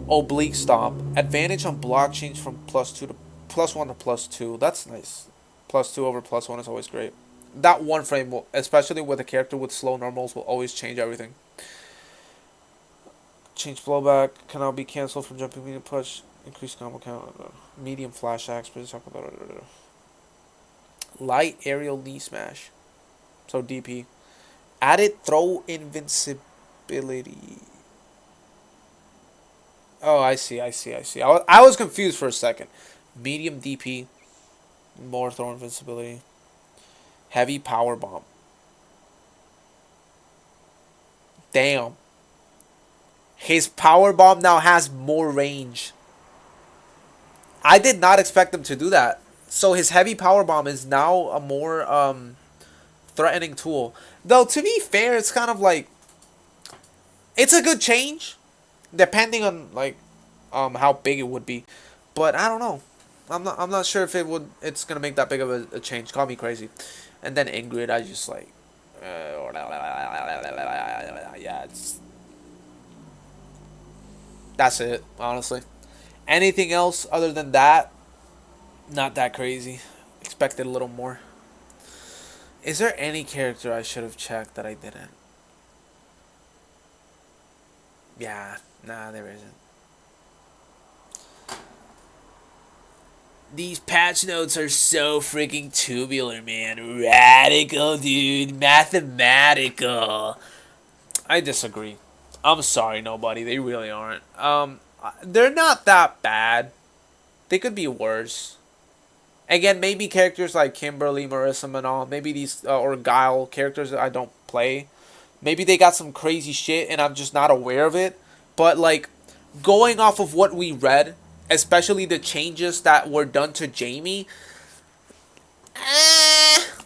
Oblique stomp. Advantage on block change from +2 to +1 to +2. That's nice. +2 over +1 is always great. That one frame, especially with a character with slow normals, will always change everything. Change blowback. Can now be cancelled from jumping medium push. Increase combo count. Medium flash axe. Light aerial knee smash. So DP. Added throw invincibility. Oh, I see, I see, I see. I was confused for a second. Medium DP, more throw invincibility. Heavy power bomb. Damn. His power bomb now has more range. I did not expect him to do that. So his heavy power bomb is now a more threatening tool. Though to be fair, it's kind of like it's a good change, depending on like how big it would be. But I don't know. I'm not sure if it's gonna make that big of a change. Call me crazy. And then Ingrid, I just like yeah, that's it, honestly. Anything else other than that, not that crazy. Expected a little more. Is there any character I should have checked that I didn't? Yeah, nah, there isn't. These patch notes are so freaking tubular, man. Radical, dude. Mathematical. I disagree. I'm sorry, nobody. They really aren't. They're not that bad. They could be worse. Again, maybe characters like Kimberly, Marissa Manal, maybe these or Guile characters that I don't play. Maybe they got some crazy shit and I'm just not aware of it. But like going off of what we read, especially the changes that were done to Jamie,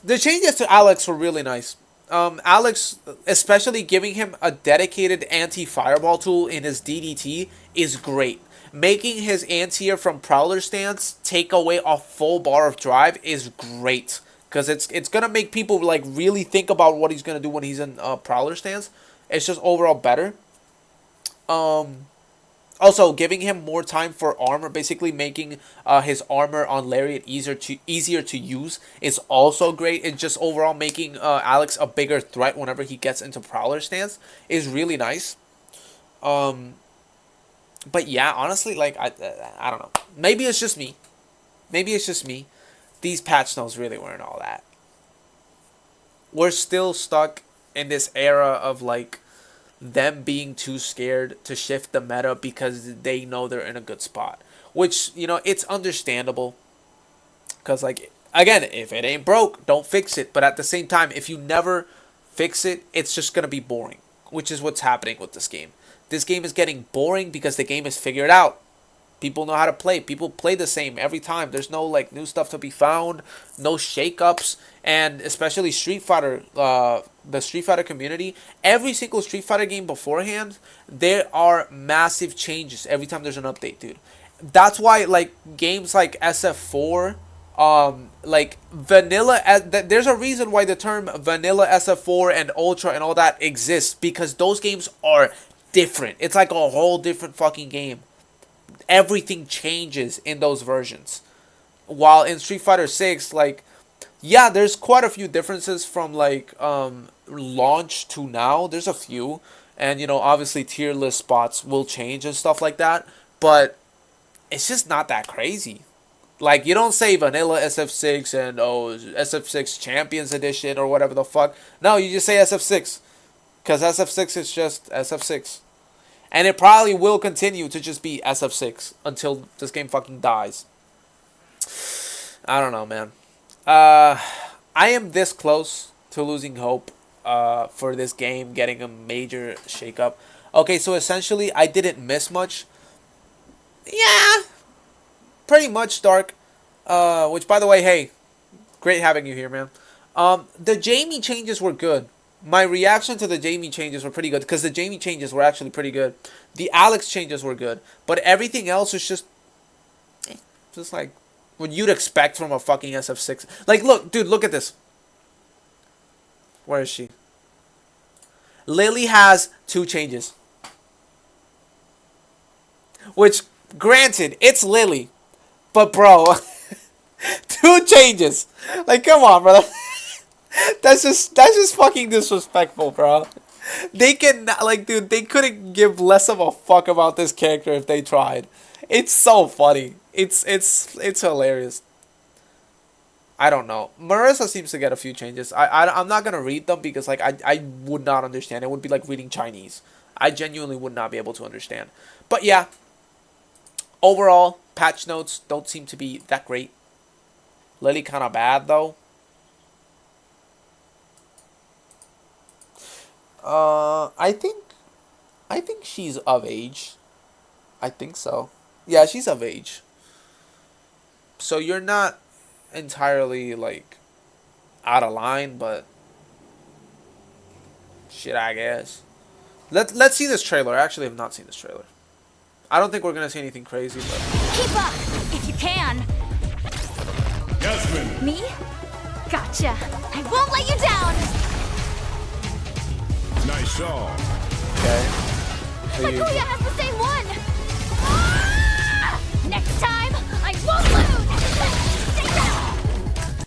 the changes to Alex were really nice. Alex, especially giving him a dedicated anti-fireball tool in his DDT is great. Making his anti-air from Prowler stance take away a full bar of drive is great. Because it's going to make people like really think about what he's going to do when he's in Prowler stance. It's just overall better. Also, giving him more time for armor, basically making his armor on Lariat easier to use is also great. It's just overall making Alex a bigger threat whenever he gets into Prowler stance is really nice. But yeah, honestly, like I don't know. Maybe it's just me. Maybe it's just me. These patch notes really weren't all that. We're still stuck in this era of like them being too scared to shift the meta because they know they're in a good spot. Which, you know, it's understandable. Because, like, again, if it ain't broke, don't fix it. But at the same time, if you never fix it, it's just going to be boring. Which is what's happening with this game. This game is getting boring because the game is figured out. People know how to play. People play the same every time. There's no like new stuff to be found, no shakeups, and especially Street Fighter, the Street Fighter community. Every single Street Fighter game beforehand, there are massive changes every time there's an update, dude. That's why like games like SF4, like vanilla. There's a reason why the term vanilla SF4 and Ultra and all that exists because those games are different. It's like a whole different fucking game. Everything changes in those versions. While in Street Fighter 6, like, yeah, there's quite a few differences from like launch to now. There's a few, and you know, obviously tier list spots will change and stuff like that. But it's just not that crazy. Like, you don't say vanilla SF6 and SF6 Champions Edition or whatever the fuck. No, you just say SF6 because SF6 is just SF6. And it probably will continue to just be SF6 until this game fucking dies. I don't know, man. I am this close to losing hope for this game getting a major shakeup. Okay, so essentially, I didn't miss much. Yeah, pretty much, Dark. Which, by the way, hey, great having you here, man. The Jamie changes were good. My reaction to the Jamie changes were pretty good because the Jamie changes were actually pretty good. The Alex changes were good, but everything else was just like what you'd expect from a fucking SF6. Like, look, dude, look at this. Where is she? Lily has 2 changes. Which, granted, it's Lily, but bro, 2 changes. Like, come on, brother. That's just fucking disrespectful, bro. They can like, dude, they couldn't give less of a fuck about this character if they tried. It's so funny. It's hilarious. I don't know. Marissa seems to get a few changes. I'm not gonna read them because like I would not understand. It would be like reading Chinese. I genuinely would not be able to understand. But yeah, overall patch notes don't seem to be that great. Lily kind of bad though. I think she's of age. I think so. Yeah, she's of age. So you're not entirely like out of line, but shit, I guess. Let's see this trailer. I actually have not seen this trailer. I don't think we're gonna see anything crazy, but Keep up, if you can. Yasmin. Me? Gotcha. I won't let you down. Nice shot. okay. So you- Makuya has the same one. Ah! Next time, I won't lose.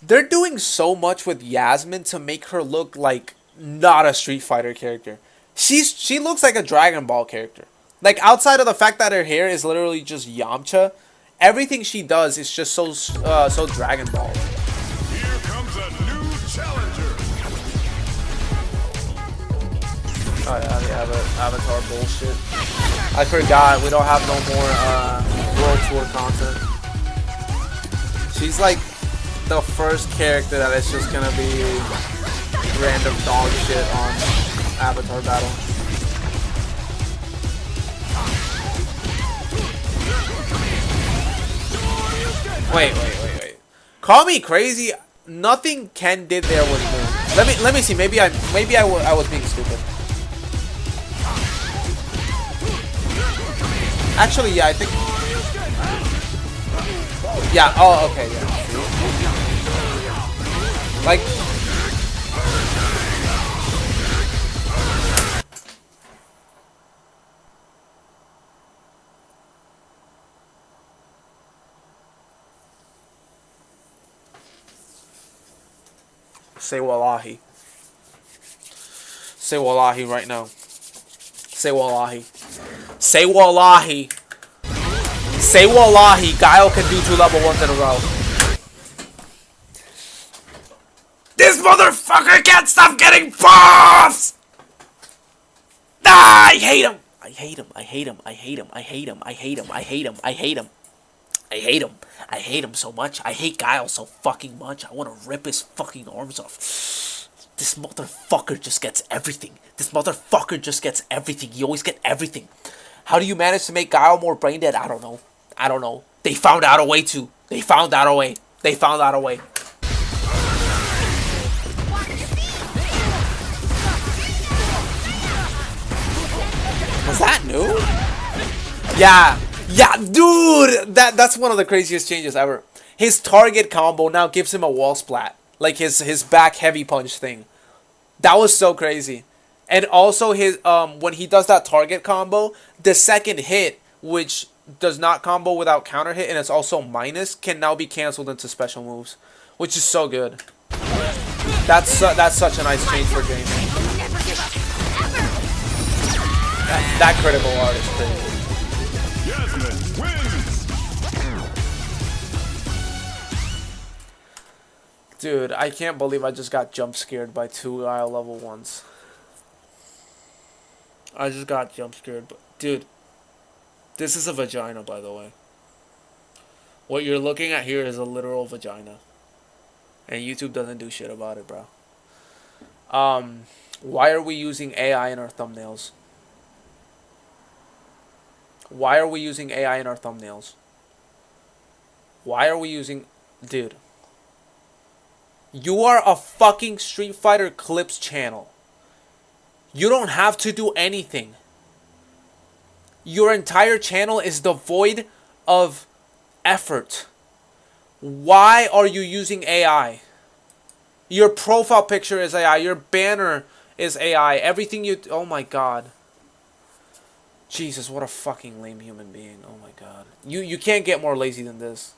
They're doing so much with Yasmin to make her look like not a Street Fighter character. She looks like a Dragon Ball character. Like outside of the fact that her hair is literally just Yamcha, everything she does is just so Dragon Ball. Here comes a new challenger. Oh yeah, the Avatar bullshit. I forgot we don't have no more World Tour content. She's like the first character that is just gonna be random dog shit on Avatar Battle. Wait. Call me crazy. Nothing Ken did there was new. Let me see. Maybe I was being stupid. Actually, yeah, I think. Yeah. Oh, okay. Yeah. Like. Say wallahi. Say wallahi right now. Say wallahi. Say wallahi. Say wallahi. Guile can do 2 level 1s in a row. This motherfucker can't stop getting buffs! Ah, I hate him. I hate him. I hate him. I hate him. I hate him. I hate him. I hate him. I hate him. I hate him. I hate him so much. I hate Guile so fucking much. I want to rip his fucking arms off. This motherfucker just gets everything. This motherfucker just gets everything. You always get everything. How do you manage to make Guile more brain dead? I don't know. I don't know. They found out a way to. They found out a way. They found out a way. Was that new? Yeah. Yeah, dude! That's one of the craziest changes ever. His target combo now gives him a wall splat. Like his back heavy punch thing. That was so crazy. And also his when he does that target combo, the second hit, which does not combo without counter hit and it's also minus, can now be cancelled into special moves. Which is so good. That's such a nice change for Jamie. That critical art is crazy. Yasmin wins. Dude, I can't believe I just got jump scared by 2 Guile level 1s. I just got jump scared. But dude, this is a vagina, by the way. What you're looking at here is a literal vagina. And YouTube doesn't do shit about it, bro. Why are we using AI in our thumbnails? Why are we using AI in our thumbnails? Why are we using... Dude. You are a fucking Street Fighter Clips channel. You don't have to do anything. Your entire channel is devoid of effort. Why are you using AI? Your profile picture is AI. Your banner is AI. Everything you... Oh my god. Jesus, what a fucking lame human being. Oh my god. You can't get more lazy than this.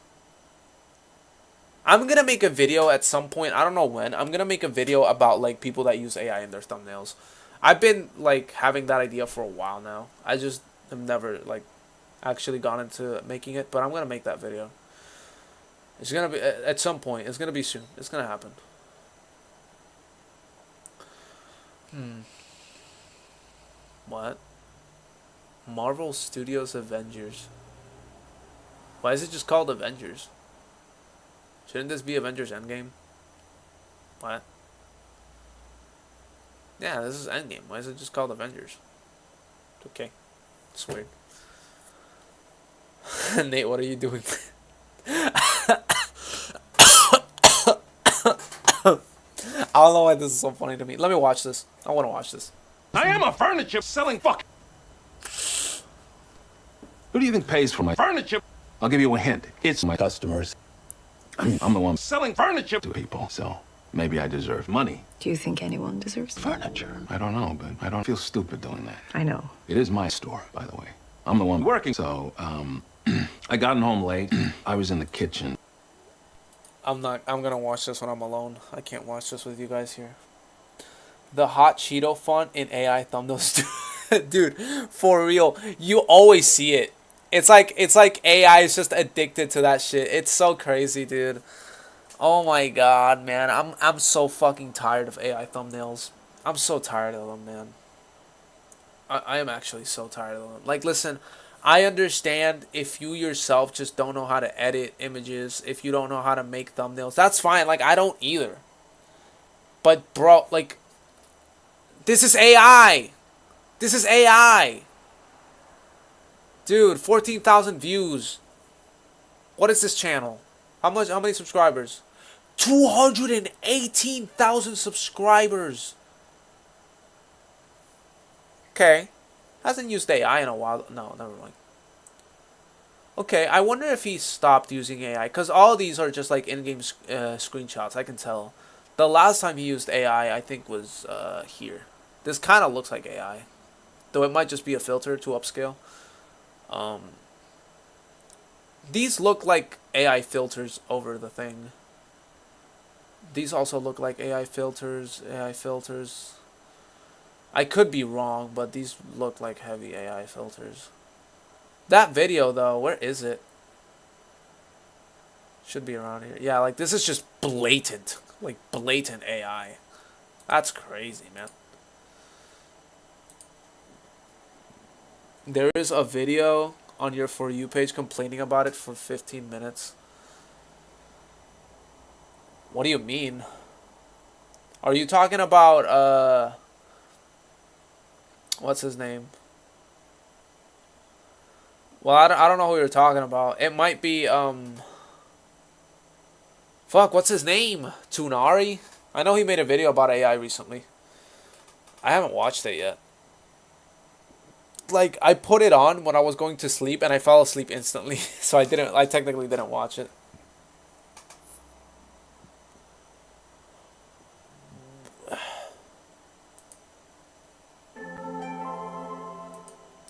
I'm gonna make a video at some point. I don't know when. I'm gonna make a video about like people that use AI in their thumbnails. I've been like having that idea for a while now. I just have never like actually gone into making it, but I'm gonna make that video. It's gonna be at some point. It's gonna be soon. It's gonna happen. What? Marvel Studios Avengers. Why is it just called Avengers? Shouldn't this be Avengers Endgame? What? Yeah, this is Endgame. Why is it just called Avengers? Okay. It's weird. Nate, what are you doing? I don't know why this is so funny to me. Let me watch this. I want to watch this. I am a furniture selling fuck. Who do you think pays for my Furniture I'll give you a hint. It's my customers. I'm the one selling furniture. to people, so maybe I deserve money. Do you think anyone deserves Furniture. I don't know, but I don't feel stupid doing that. I know. It is my store, by the way. I'm the one working, so, I gotten home late. I was in the kitchen. I'm gonna watch this when I'm alone. I can't watch this with you guys here. The hot Cheeto font in AI thumbnails, dude. For real, you always see it. It's like AI is just addicted to that shit. It's so crazy, dude. Oh my god, man. I'm so fucking tired of AI thumbnails. I'm so tired of them, man. I am actually so tired of them. Like, listen, I understand if you yourself just don't know how to edit images, if you don't know how to make thumbnails, that's fine. Like, I don't either. But, bro, like, this is AI. This is AI. Dude, 14,000 views. What is this channel? How many subscribers? 218,000 subscribers. Okay. Hasn't used AI in a while. No, never mind. Okay, I wonder if he stopped using AI. Because all these are just like in-game screenshots. I can tell. The last time he used AI, I think, was here. This kind of looks like AI. Though it might just be a filter to upscale. These look like AI filters over the thing. These also look like AI filters. I could be wrong, but these look like heavy AI filters. That video, though, where is it? Should be around here. Yeah, like, this is just blatant. Like, blatant AI. That's crazy, man. There is a video on your For You page complaining about it for 15 minutes. What do you mean? Are you talking about, what's his name? Well, I don't know who you're talking about. It might be, fuck, what's his name? Tunari? I know he made a video about AI recently. I haven't watched it yet. Like, I put it on when I was going to sleep, and I fell asleep instantly. So I technically didn't watch it.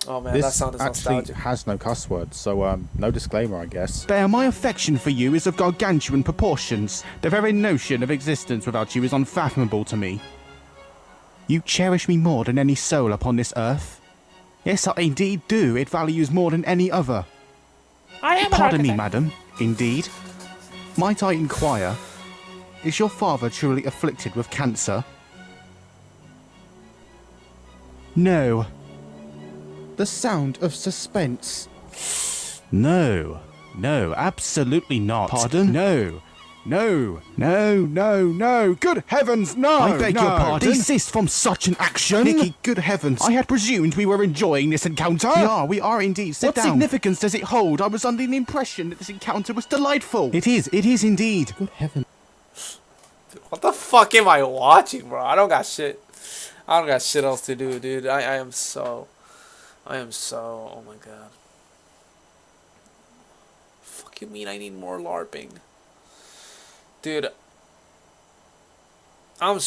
Oh man, that sound is actually nostalgic. has no cuss words, so no disclaimer, I guess. There, my affection for you is of gargantuan proportions. The very notion of existence without you is unfathomable to me. You cherish me more than any soul upon this earth. Yes, I indeed do. It values more than any other. Pardon me, madam. Indeed. Might I inquire, is your father truly afflicted with cancer? No. The sound of suspense. No. No, absolutely not. Pardon? No. No. No, no, no. Good heavens, no. I beg your pardon. Desist from such an action. Nicky, good heavens. I had presumed we were enjoying this encounter. We are indeed. Sit down. What significance does it hold? I was under the impression that this encounter was delightful. It is indeed. Good heavens. What the fuck am I watching, bro? I don't got shit else to do, dude. I am so, oh my god. Fuck you mean I need more LARPing? Dude, I'm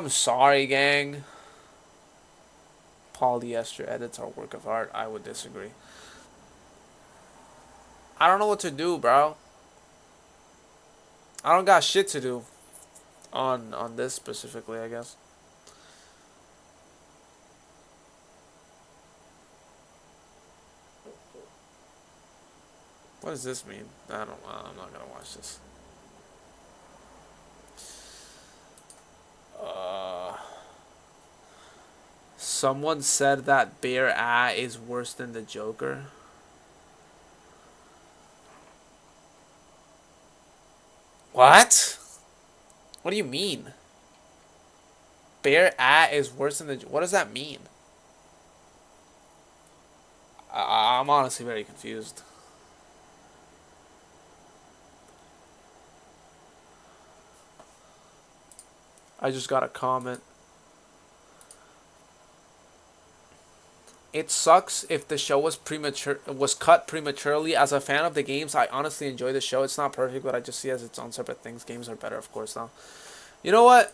sorry, gang. Polyester edits are work of art. I would disagree. I don't know what to do, bro. I don't got shit to do on this specifically, I guess. What does this mean? I'm not gonna watch this. Someone said that Bear is worse than the Joker. What? What do you mean? Bear is worse than the... What does that mean? I'm honestly very confused. I just got a comment. It sucks if the show was cut prematurely. As a fan of the games, I honestly enjoy the show. It's not perfect, but I just see it as its own separate things. Games are better, of course, though. You know what?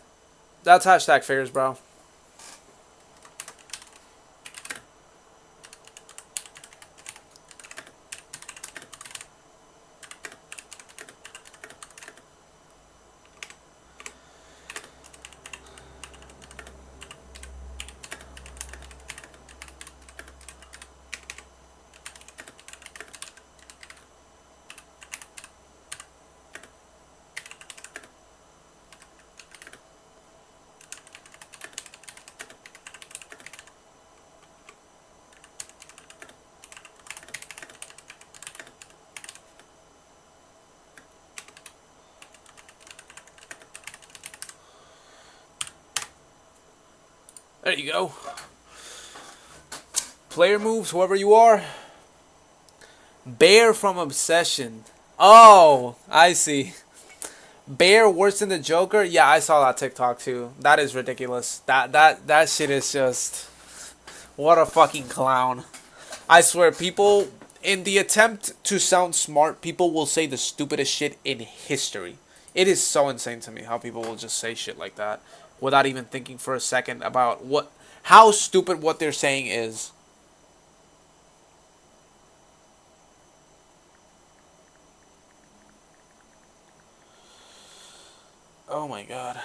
That's hashtag figures, bro. There you go. Player moves, whoever you are. Bear from Obsession. Oh, I see. Bear worse than the Joker? Yeah, I saw that TikTok too. That is ridiculous. That shit is just... What a fucking clown. I swear, people, in the attempt to sound smart, people will say the stupidest shit in history. It is so insane to me how people will just say shit like that without even thinking for a second about how stupid what they're saying is. Oh my god.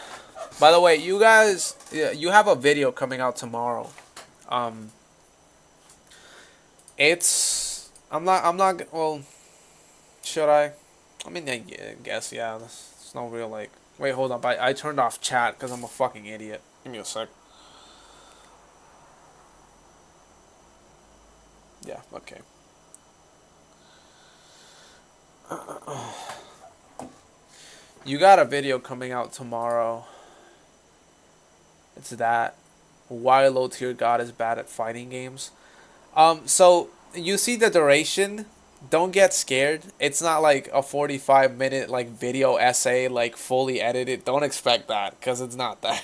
By the way, you guys, you have a video coming out tomorrow. Well, should I? I mean, I guess, yeah. There's no real, like... Wait, hold up. I turned off chat because I'm a fucking idiot. Give me a sec. Yeah, okay. You got a video coming out tomorrow. It's that. Why low tier god is bad at fighting games. So you see the duration. Don't get scared. It's not like a 45-minute like video essay, like fully edited. Don't expect that, because it's not that.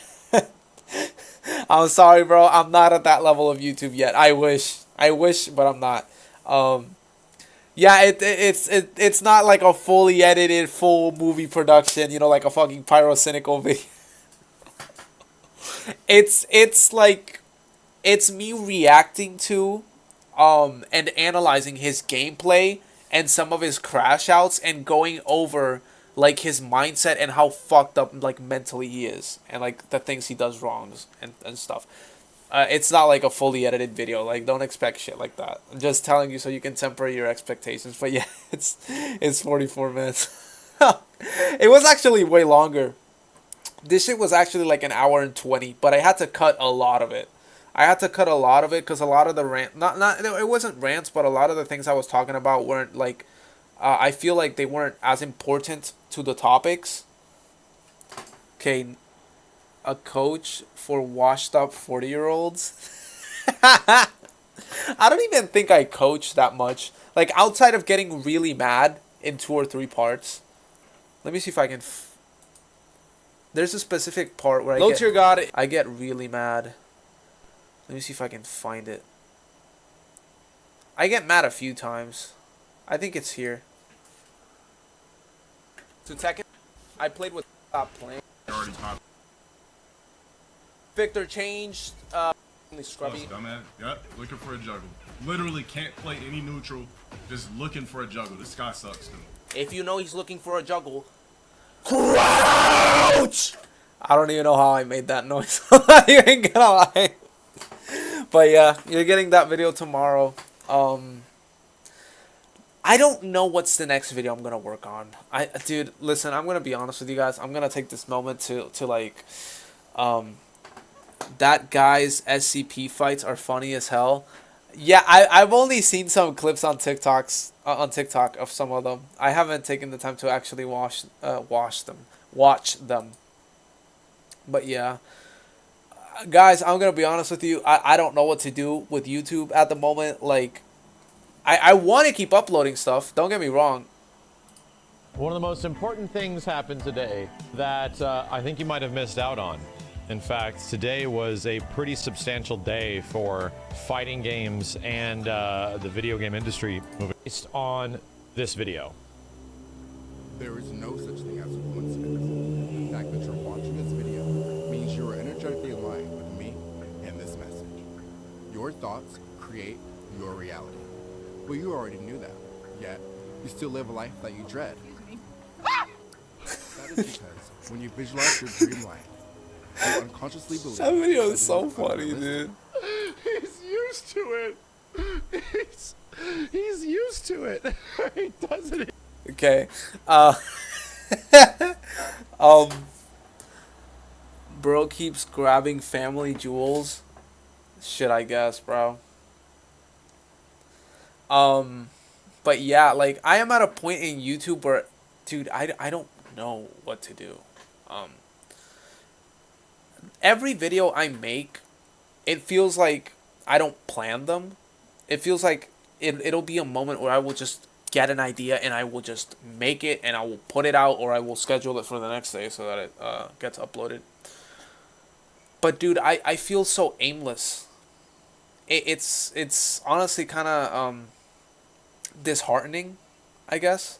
I'm sorry, bro. I'm not at that level of YouTube yet. I wish, but I'm not. Yeah, it's not like a fully edited full movie production. You know, like a fucking pyrocynical video. It's like, it's me reacting to and analyzing his gameplay and some of his crash outs and going over like his mindset and how fucked up like mentally he is and like the things he does wrongs and stuff. It's not like a fully edited video. Like, don't expect shit like that. I'm just telling you so you can temper your expectations. But yeah, it's 44 minutes. It was actually way longer. This shit was actually like an hour and 20, but I had to cut a lot of it. Because a lot of the it wasn't rants, but a lot of the things I was talking about weren't like, I feel like they weren't as important to the topics. Okay, a coach for washed up 40-year-olds. I don't even think I coach that much. Like, outside of getting really mad in 2 or 3 parts. Let me see if I can... There's a specific part where I get really mad. Let me see if I can find it. I get mad a few times. I think it's here. To Tekken, I played with... Stop playing. Victor changed. Scrubby. Dumbass. Yep, looking for a juggle. Literally can't play any neutral. Just looking for a juggle. This guy sucks, dude. If you know he's looking for a juggle, crouch! I don't even know how I made that noise. You ain't gonna lie. But yeah, you're getting that video tomorrow. I I don't know what's the next video I'm gonna work on. Dude, listen, I'm gonna be honest with you guys. I'm gonna take this moment to like, that guy's SCP fights are funny as hell. Yeah, I've only seen some clips on TikTok of some of them. I haven't taken the time to actually watch them. But yeah, guys, I'm gonna be honest with you. I don't know what to do with YouTube at the moment. Like, I want to keep uploading stuff. Don't get me wrong. One of the most important things happened today that I think you might have missed out on. In fact, today was a pretty substantial day for fighting games and the video game industry based on this video. There is no such thing as a coincidence. The fact that you're watching this video means you are energetically aligned with me and this message. Your thoughts create your reality. Well, you already knew that, yet you still live a life that you dread. That is because when you visualize your dream life, you unconsciously believe That video is so funny, dude. He's used to it. He's used to it. He doesn't. Okay. Bro keeps grabbing family jewels. Shit, I guess, bro. But yeah, like, I am at a point in YouTube where, dude, I don't know what to do. Every video I make, it feels like I don't plan them. It feels like it'll be a moment where I will just get an idea and I will just make it and I will put it out, or I will schedule it for the next day so that it gets uploaded. But dude, I feel so aimless. It's honestly kind of disheartening, I guess.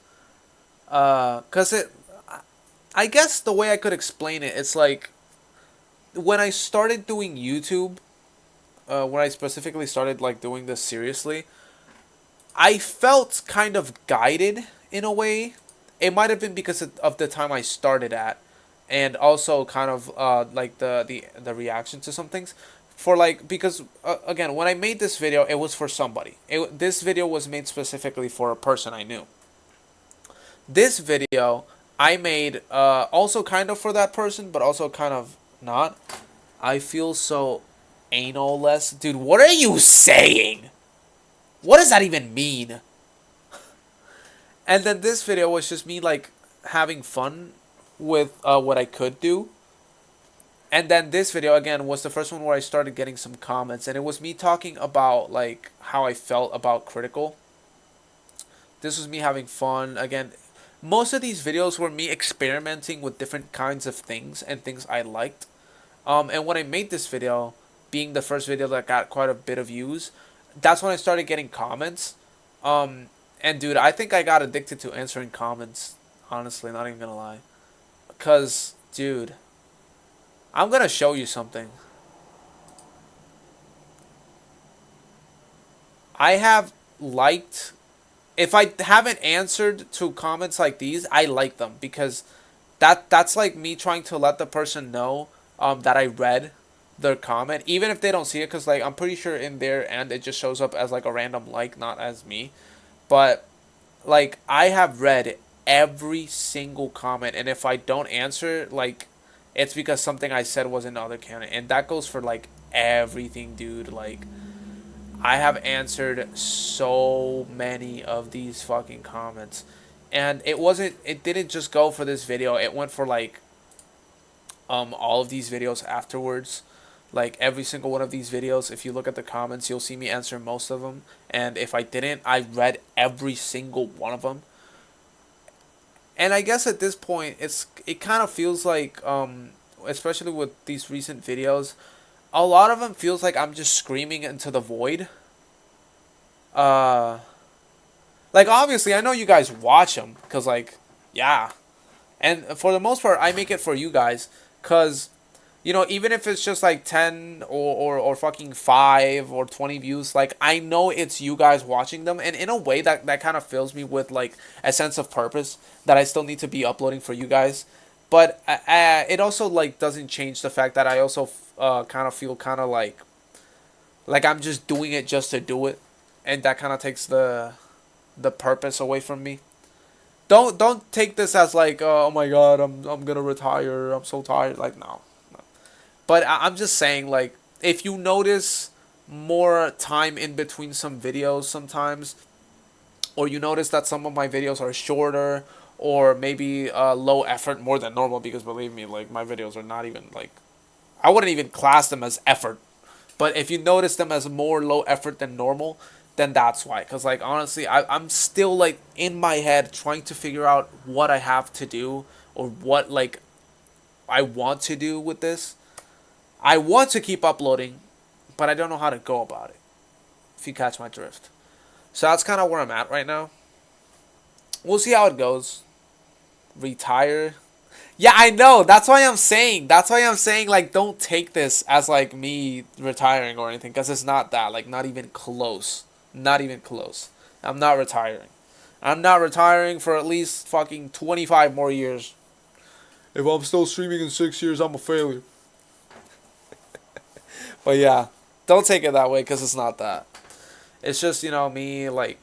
Cause I guess the way I could explain it, it's like when I started doing YouTube, when I specifically started like doing this seriously, I felt kind of guided in a way. It might have been because of the time I started at, and also kind of like the reaction to some things. For like, because again, when I made this video, it was for somebody. This video was made specifically for a person I knew. This video I made also kind of for that person, but also kind of not. I feel so anal-less. Dude, what are you saying? What does that even mean? And then this video was just me like having fun with what I could do. And then this video, again, was the first one where I started getting some comments. And it was me talking about, like, how I felt about Critical. This was me having fun. Again, most of these videos were me experimenting with different kinds of things and things I liked. And when I made this video, being the first video that got quite a bit of views, that's when I started getting comments. And, dude, I think I got addicted to answering comments. Honestly, not even gonna lie. Because, dude, I'm gonna show you something. I have liked, if I haven't answered to comments like these, I like them because that's like me trying to let the person know that I read their comment, even if they don't see it, because like I'm pretty sure in their end it just shows up as like a random like, not as me. But like I have read every single comment, and if I don't answer, like, it's because something I said was in the other canon. And that goes for, like, everything, dude. Like, I have answered so many of these fucking comments. And it didn't just go for this video. It went for, like, all of these videos afterwards. Like, every single one of these videos, if you look at the comments, you'll see me answer most of them. And if I didn't, I read every single one of them. And I guess at this point, it kind of feels like, especially with these recent videos, a lot of them feels like I'm just screaming into the void. Like, obviously, I know you guys watch them, because, like, yeah. And for the most part, I make it for you guys, because, you know, even if it's just, like, 10 or fucking 5 or 20 views, like, I know it's you guys watching them, and in a way, that kind of fills me with, like, a sense of purpose, that I still need to be uploading for you guys. But it also, like, doesn't change the fact that I also kind of feel kind of like I'm just doing it just to do it. And that kind of takes the the purpose away from me. Don't take this as like, oh my god, I'm gonna retire. I'm so tired. Like, no. But I'm just saying, like, if you notice more time in between some videos sometimes, or you notice that some of my videos are shorter, or maybe low effort more than normal, because believe me, like, my videos are not even, like, I wouldn't even class them as effort. But if you notice them as more low effort than normal, then that's why. Because, like, honestly, I'm still, like, in my head trying to figure out what I have to do, or what, like, I want to do with this. I want to keep uploading, but I don't know how to go about it, if you catch my drift. So that's kind of where I'm at right now. We'll see how it goes. Retire. Yeah, I know. That's why I'm saying. Like, don't take this as, like, me retiring or anything, because it's not that. Like, not even close. Not even close. I'm not retiring. I'm not retiring for at least fucking 25 more years. If I'm still streaming in 6 years, I'm a failure. But yeah, don't take it that way, because it's not that. It's just, you know, me, like,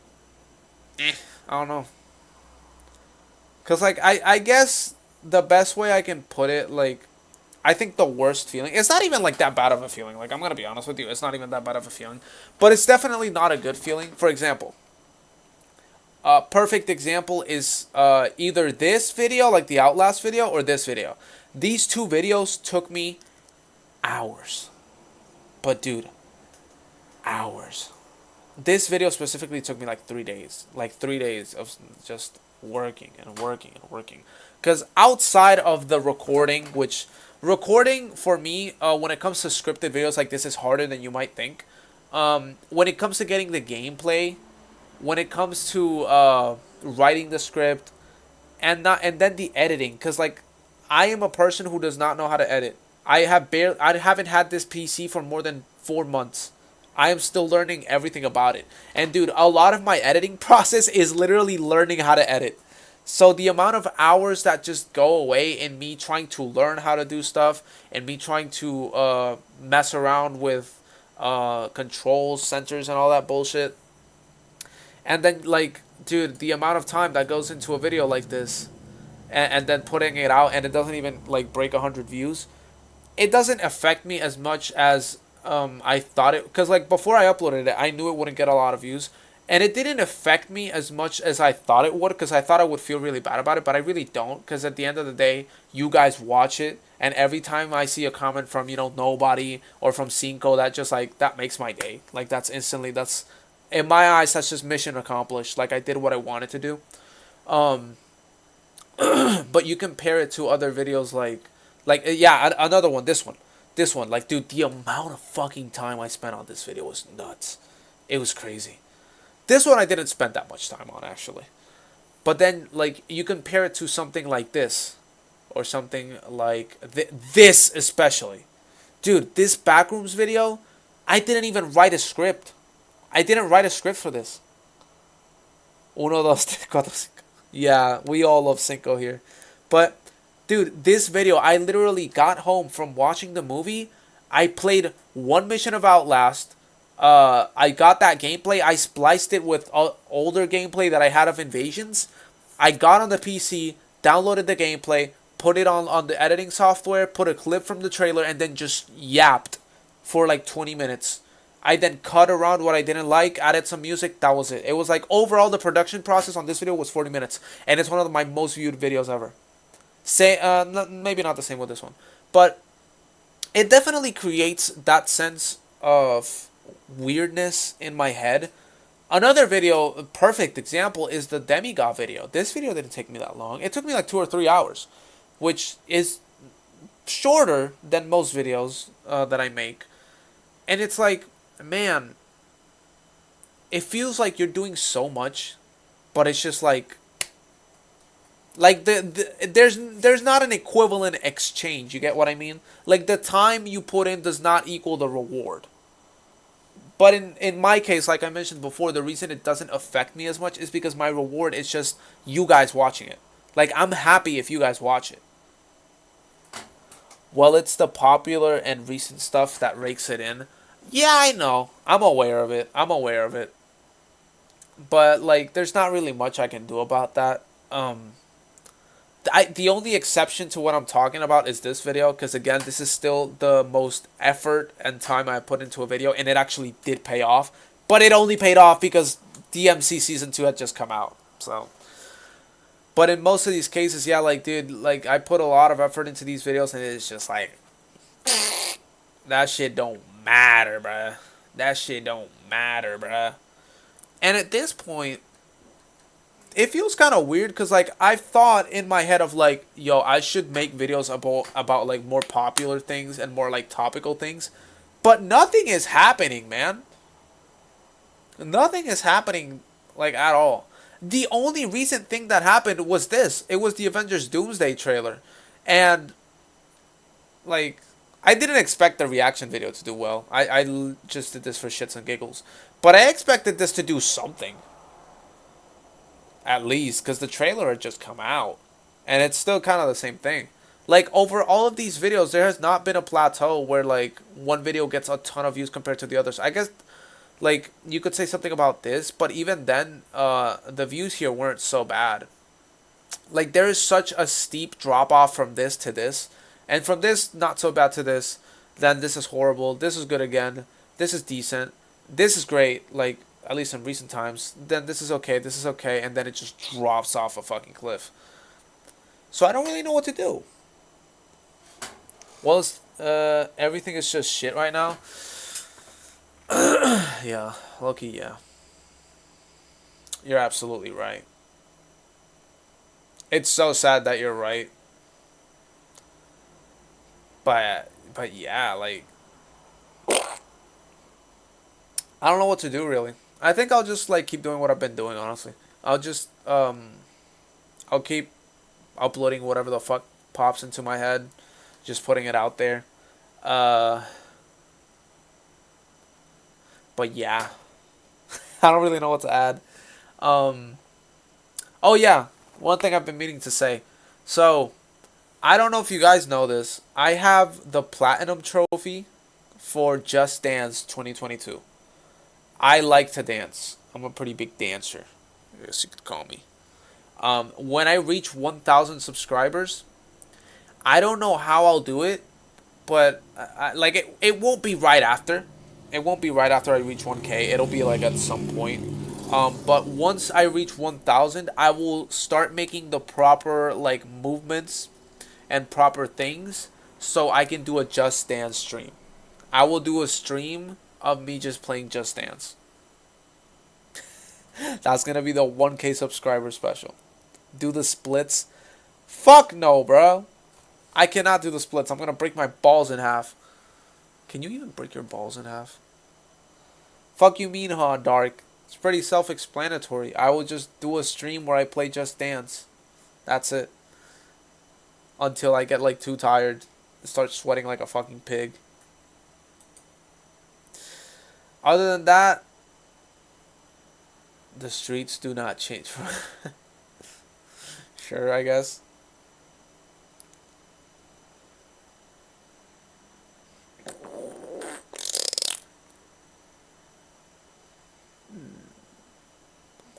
I don't know. Because, like, I guess the best way I can put it, like, I think the worst feeling, it's not even, like, that bad of a feeling. Like, I'm going to be honest with you, it's not even that bad of a feeling. But it's definitely not a good feeling. For example, a perfect example is either this video, like the Outlast video, or this video. These two videos took me hours. But, dude, hours. This video specifically took me like 3 days. Like 3 days of just working and working and working. Because outside of the recording, which recording for me, when it comes to scripted videos like this, is harder than you might think. When it comes to getting the gameplay, when it comes to writing the script, and then the editing. Because, like, I am a person who does not know how to edit. I haven't had this PC for more than 4 months. I am still learning everything about it. And dude, a lot of my editing process is literally learning how to edit. So the amount of hours that just go away in me trying to learn how to do stuff, and me trying to mess around with controls, sensors, and all that bullshit. And then, like, dude, the amount of time that goes into a video like this, and then putting it out, and it doesn't even, like, break 100 views. It doesn't affect me as much as I thought it, because, like, before I uploaded it, I knew it wouldn't get a lot of views, and it didn't affect me as much as I thought it would, because I thought I would feel really bad about it, but I really don't, because at the end of the day, you guys watch it, and every time I see a comment from, you know, nobody, or from Cinco, that just, like, that makes my day. Like, that's instantly, that's, in my eyes, that's just mission accomplished. Like, I did what I wanted to do. But you compare it to other videos, like, yeah, another one, this one, like, dude, the amount of fucking time I spent on this video was nuts. It was crazy. This one I didn't spend that much time on, actually. But then, like, you compare it to something like this, or something like this especially. Dude, this Backrooms video, I didn't even write a script. I didn't write a script for this. Uno, dos, tres, cuatro, cinco. Yeah, we all love Cinco here. But, dude, this video, I literally got home from watching the movie. I played one mission of Outlast. I got that gameplay. I spliced it with older gameplay that I had of Invasions. I got on the PC, downloaded the gameplay, put it on the editing software, put a clip from the trailer, and then just yapped for like 20 minutes. I then cut around what I didn't like, added some music, that was it. It was like, overall, the production process on this video was 40 minutes. And it's one of my most viewed videos ever. Maybe not the same with this one. But it definitely creates that sense of weirdness in my head. Another video, a perfect example, is the Demigod video. This video didn't take me that long. It took me like 2 or 3 hours, which is shorter than most videos that I make. And it's like, man, it feels like you're doing so much, but it's just like there's not an equivalent exchange. You get what I mean? Like, the time you put in does not equal the reward. But in my case, like I mentioned before, the reason it doesn't affect me as much is because my reward is just you guys watching it. Like, I'm happy if you guys watch it. Well, it's the popular and recent stuff that rakes it in. Yeah, I know. I'm aware of it. but like, there's not really much I can do about that. The only exception to what I'm talking about is this video, because again, this is still the most effort and time I put into a video, and it actually did pay off. But it only paid off because DMC Season 2 had just come out. So, but in most of these cases, yeah, like, dude, like, I put a lot of effort into these videos, and it's just like, that shit don't matter, bruh. That shit don't matter, bruh. And at this point, it feels kind of weird because, like, I've thought in my head of, like, yo, I should make videos about like, more popular things and more, like, topical things. But nothing is happening, man. Nothing is happening, like, at all. The only recent thing that happened was this. It was the Avengers Doomsday trailer. And, like, I didn't expect the reaction video to do well. I just did this for shits and giggles. But I expected this to do something. At least, because the trailer had just come out. And it's still kind of the same thing. Like, over all of these videos, there has not been a plateau where, like, one video gets a ton of views compared to the others. I guess, like, you could say something about this, but even then, the views here weren't so bad. Like, there is such a steep drop-off from this to this. And from this, not so bad to this. Then this is horrible. This is good again. This is decent. This is great. Like, at least in recent times. Then this is okay. This is okay. And then it just drops off a fucking cliff. So I don't really know what to do. Well, everything is just shit right now. Yeah. Loki, yeah. You're absolutely right. It's so sad that you're right. But yeah, like, I don't know what to do, really. I think I'll just, like, keep doing what I've been doing, honestly. I'll just, I'll keep uploading whatever the fuck pops into my head. Just putting it out there. But yeah. I don't really know what to add. Oh yeah, one thing I've been meaning to say. So, I don't know if you guys know this. I have the Platinum Trophy for Just Dance 2022. I like to dance. I'm a pretty big dancer, I guess you could call me. When I reach 1,000 subscribers, I don't know how I'll do it, but it won't be right after. It won't be right after I reach 1K. It'll be like at some point. But once I reach 1,000, I will start making the proper, like, movements and proper things so I can do a Just Dance stream. I will do a stream of me just playing Just Dance. That's gonna be the 1K subscriber special. Do the splits? Fuck no, bro. I cannot do the splits. I'm gonna break my balls in half. Can you even break your balls in half? Fuck you mean, huh, Dark? It's pretty self-explanatory. I will just do a stream where I play Just Dance. That's it. Until I get, like, too tired and start sweating like a fucking pig. Other than that, the streets do not change. Sure, I guess.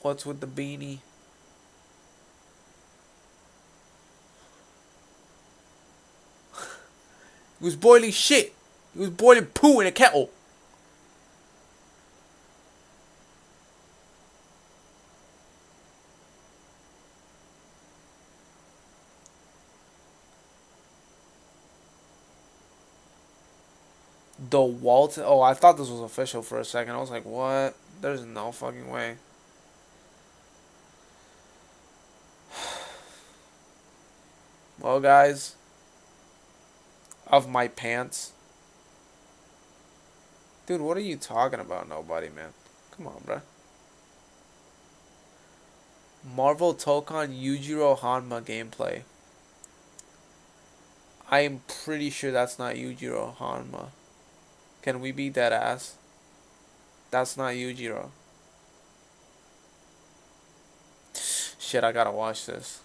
What's with the beanie? He was boiling shit. He was boiling poo in a kettle. The Walton. Oh, I thought this was official for a second. I was like, what? There's no fucking way. Well, guys. Of my pants. Dude, what are you talking about, nobody, man? Come on, bruh. Marvel Tokon Yujiro Hanma gameplay. I am pretty sure that's not Yujiro Hanma. Can we be dead ass? That's not Yujiro. Shit, I gotta watch this.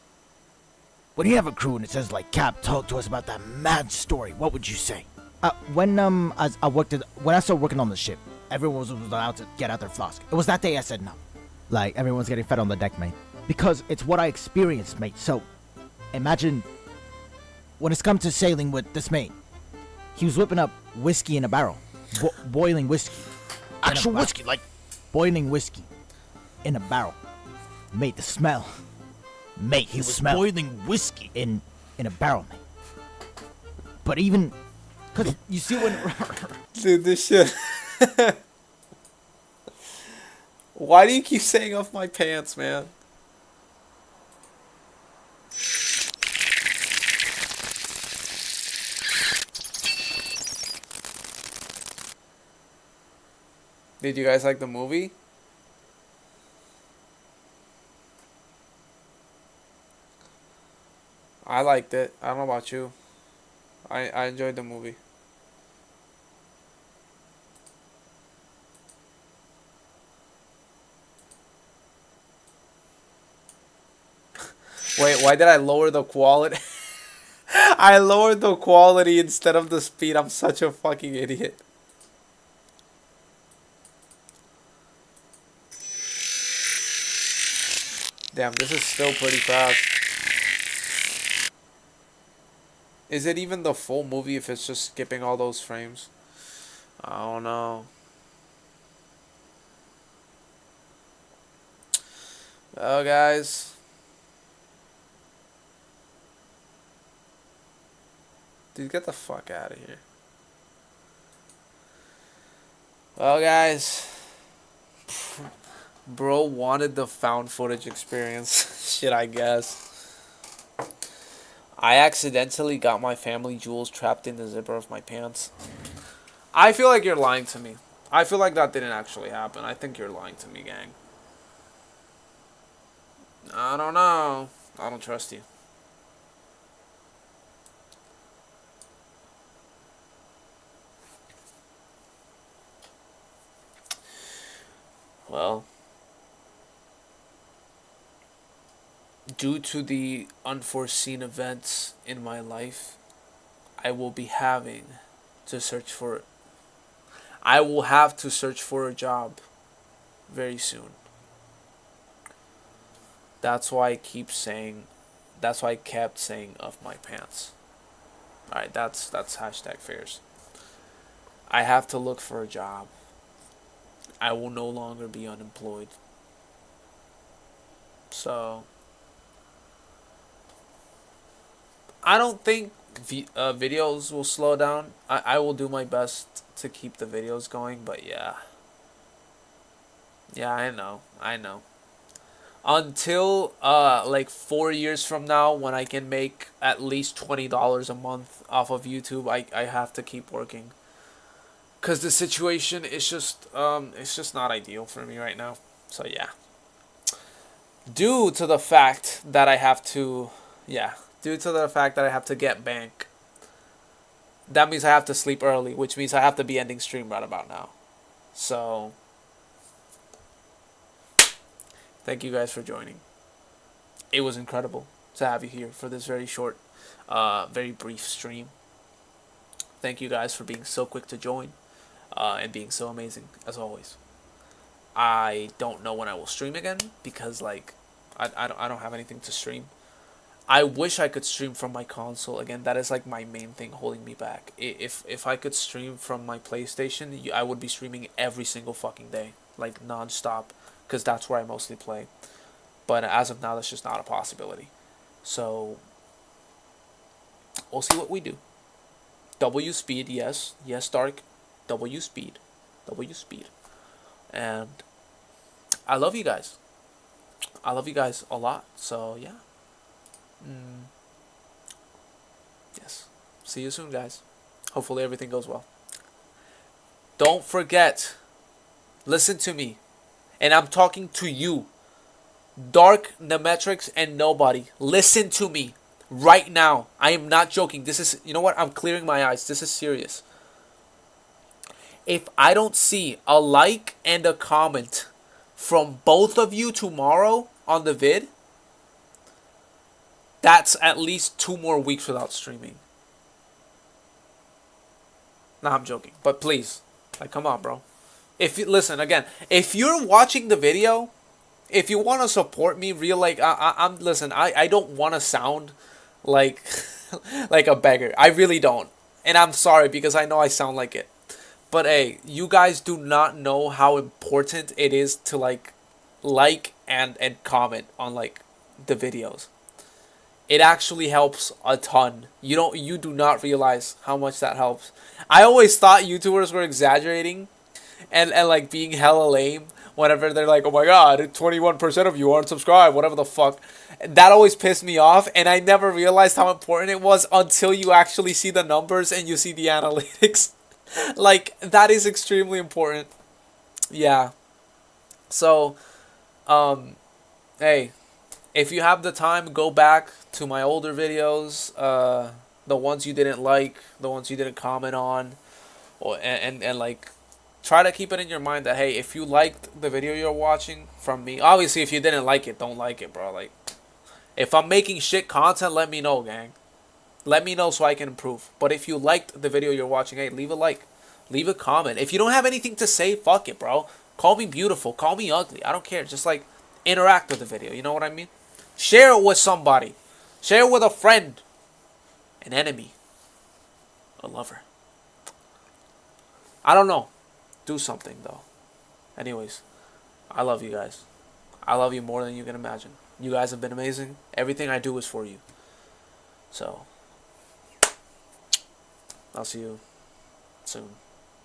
When you have a crew and it says like, Cap, talk to us about that mad story, what would you say? When I started working on the ship, everyone was allowed to get out their flask. It was that day I said no. Like, everyone's getting fed on the deck, mate. Because it's what I experienced, mate. So, imagine when it's come to sailing with this mate. He was whipping up whiskey in a barrel. Boiling whiskey. Actual whiskey, like boiling whiskey in a barrel. Mate, the smell. Mate, he was boiling whiskey in a barrel, mate. But even, cause you see when, Dude, this shit. Why do you keep saying off my pants, man? Did you guys like the movie? I liked it. I don't know about you. I enjoyed the movie. Wait, why did I lower the quality? I lowered the quality instead of the speed. I'm such a fucking idiot. Damn, this is still pretty fast. Is it even the full movie if it's just skipping all those frames? I don't know. Well, guys. Dude, get the fuck out of here. Well, guys. Bro wanted the found footage experience. Shit, I guess. I accidentally got my family jewels trapped in the zipper of my pants. I feel like you're lying to me. I feel like that didn't actually happen. I think you're lying to me, gang. I don't know. I don't trust you. Well, due to the unforeseen events in my life, I will be having to search for I will have to search for a job very soon. That's why I kept saying of my pants. Alright, that's hashtag fairs. I have to look for a job. I will no longer be unemployed. So I don't think videos will slow down. I will do my best to keep the videos going, but yeah. Yeah, I know. Until like 4 years from now, when I can make at least $20 a month off of YouTube, I have to keep working. Cause the situation is just it's just not ideal for me right now. So yeah. Due to the fact that I have to get bank, that means I have to sleep early, which means I have to be ending stream right about now. So thank you guys for joining. It was incredible to have you here for this very short, very brief stream. Thank you guys for being so quick to join. And being so amazing as always. I don't know when I will stream again because like I don't have anything to stream. I wish I could stream from my console again. That is like my main thing holding me back. If I could stream from my PlayStation, I would be streaming every single fucking day, like non-stop, because that's where I mostly play. But as of now, that's just not a possibility. So we'll see what we do. W speed, yes, Dark. W speed, and I love you guys. I love you guys a lot. So yeah. Yes. See you soon, guys. Hopefully everything goes well. Don't forget. Listen to me, and I'm talking to you, Dark, Nemetrix, and nobody. Listen to me right now. I am not joking. This is, you know what? I'm clearing my eyes. This is serious. If I don't see a like and a comment from both of you tomorrow on the vid, that's at least 2 more weeks without streaming. Nah, I'm joking. But please, like, come on, bro. Listen, again, if you're watching the video if you want to support me, real like I'm listen. I don't want to sound like like a beggar. I really don't, and I'm sorry because I know I sound like it. But hey, you guys do not know how important it is to like and comment on like the videos. It actually helps a ton. You do not realize how much that helps. I always thought YouTubers were exaggerating and like being hella lame whenever they're like, oh my god, 21% of you aren't subscribed, whatever the fuck. That always pissed me off, and I never realized how important it was until you actually see the numbers and you see the analytics. Like, that is extremely important. Yeah. So, hey, if you have the time, go back to my older videos, the ones you didn't like, the ones you didn't comment on, or and like, try to keep it in your mind that, hey, if you liked the video you're watching from me, obviously if you didn't like it, don't like it, bro. Like, if I'm making shit content, let me know, gang. Let me know so I can improve. But if you liked the video you're watching, hey, leave a like. Leave a comment. If you don't have anything to say, fuck it, bro. Call me beautiful. Call me ugly. I don't care. Just, like, interact with the video. You know what I mean? Share it with somebody. Share it with a friend. An enemy. A lover. I don't know. Do something, though. Anyways, I love you guys. I love you more than you can imagine. You guys have been amazing. Everything I do is for you. So, I'll see you soon.